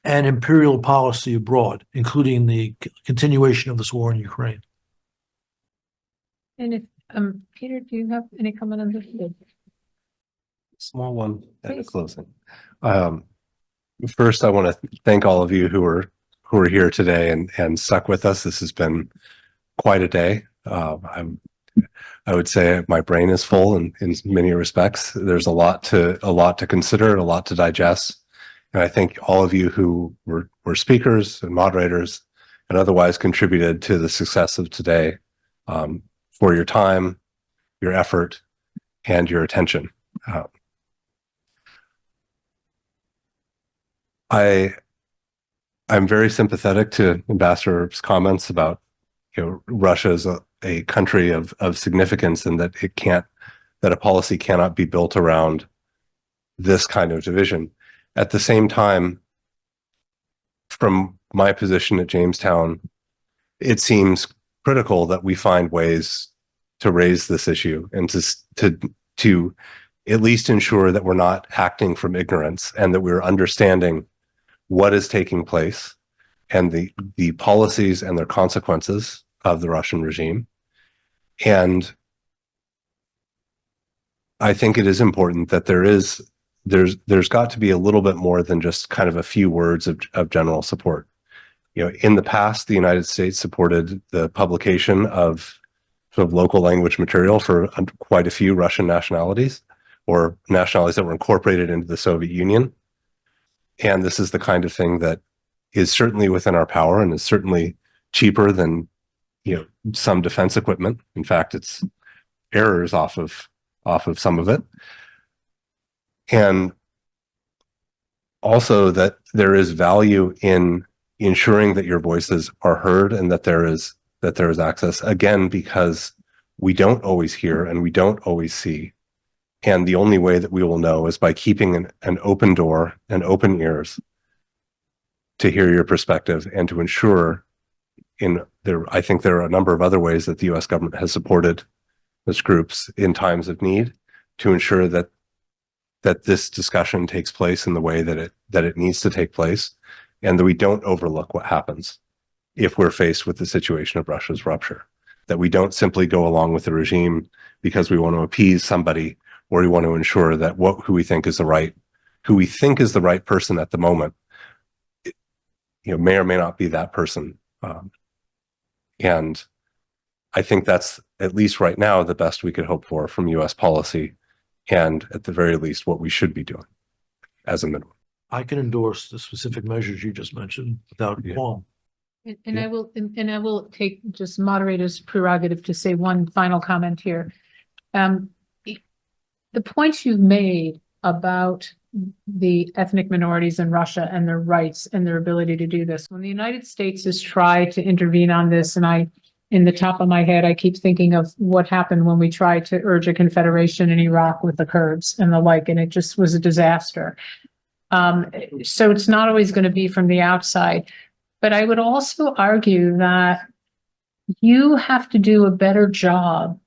and imperial policy abroad, including the continuation of this war in Ukraine. And if Peter, do you have any comment on this? Small one at the Please. closing. First, I want to thank all of you who are here today and stuck with us. This has been quite a day. I would say my brain is full in many respects. There's a lot to consider, a lot to digest, And I thank all of you who were speakers and moderators and otherwise contributed to the success of today, for your time, your effort, and your attention. I'm very sympathetic to Ambassador's comments about, Russia is a country of significance, and that that a policy cannot be built around this kind of division. At the same time, from my position at Jamestown, it seems critical that we find ways to raise this issue and to at least ensure that we're not acting from ignorance, and that we're understanding what is taking place and the policies and their consequences of the Russian regime. And I think it is important that there's got to be a little bit more than just kind of a few words of general support. In the past, the United States supported the publication of sort of local language material for quite a few Russian nationalities, or nationalities that were incorporated into the Soviet Union. And this is the kind of thing that is certainly within our power, and is certainly cheaper than, some defense equipment. In fact, it's errors off of some of it. And also that there is value in ensuring that your voices are heard, and that there is access, again, because we don't always hear and we don't always see. And the only way that we will know is by keeping an open door and open ears to hear your perspective, and to ensure I think there are a number of other ways that the US government has supported those groups in times of need, to ensure that this discussion takes place in the way that it needs to take place, and that we don't overlook what happens if we're faced with the situation of Russia's rupture. That we don't simply go along with the regime because we want to appease somebody, or we want to ensure that who we think is the right person at the moment, may or may not be that person. And I think that's, at least right now, the best we could hope for from US policy, and at the very least what we should be doing as a minimum. I can endorse the specific measures you just mentioned without qualm. And I will take just moderator's prerogative to say one final comment here. The points you've made about the ethnic minorities in Russia and their rights and their ability to do this. When the United States has tried to intervene on this, and in the top of my head, I keep thinking of what happened when we tried to urge a confederation in Iraq with the Kurds and the like, and it just was a disaster. So it's not always going to be from the outside. But I would also argue that you have to do a better job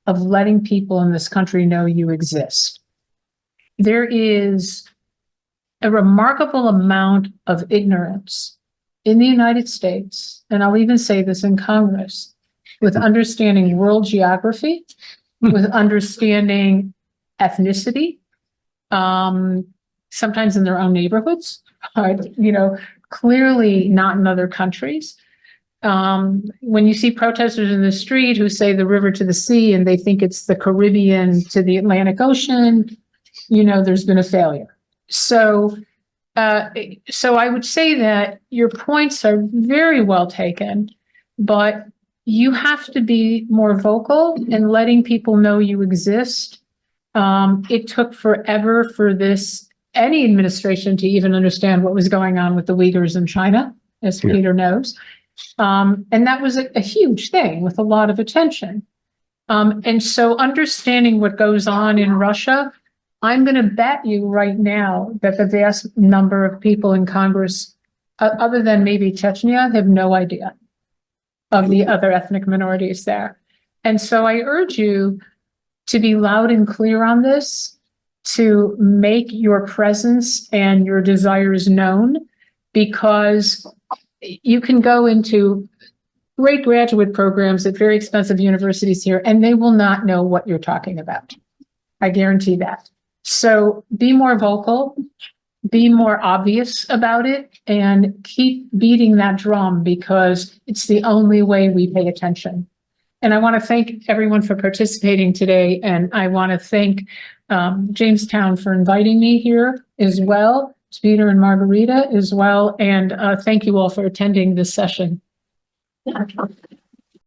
of letting people in this country know you exist. There is a remarkable amount of ignorance in the United States, and I'll even say this in Congress, with understanding world geography, with understanding ethnicity, sometimes in their own neighborhoods, clearly not in other countries. When you see protesters in the street who say the river to the sea, and they think it's the Caribbean to the Atlantic Ocean, there's been a failure. So I would say that your points are very well taken, but you have to be more vocal in letting people know you exist. It took forever for any administration to even understand what was going on with the Uyghurs in China, as Peter knows. And that was a huge thing with a lot of attention. And so understanding what goes on in Russia, I'm going to bet you right now that the vast number of people in Congress, other than maybe Chechnya, have no idea of the other ethnic minorities there. And so I urge you to be loud and clear on this, to make your presence and your desires known, because you can go into great graduate programs at very expensive universities here, and they will not know what you're talking about. I guarantee that. So be more vocal, be more obvious about it, and keep beating that drum, because it's the only way we pay attention. And I want to thank everyone for participating today. And I want to thank Jamestown for inviting me here as well. Peter and Margarita as well. And thank you all for attending this session.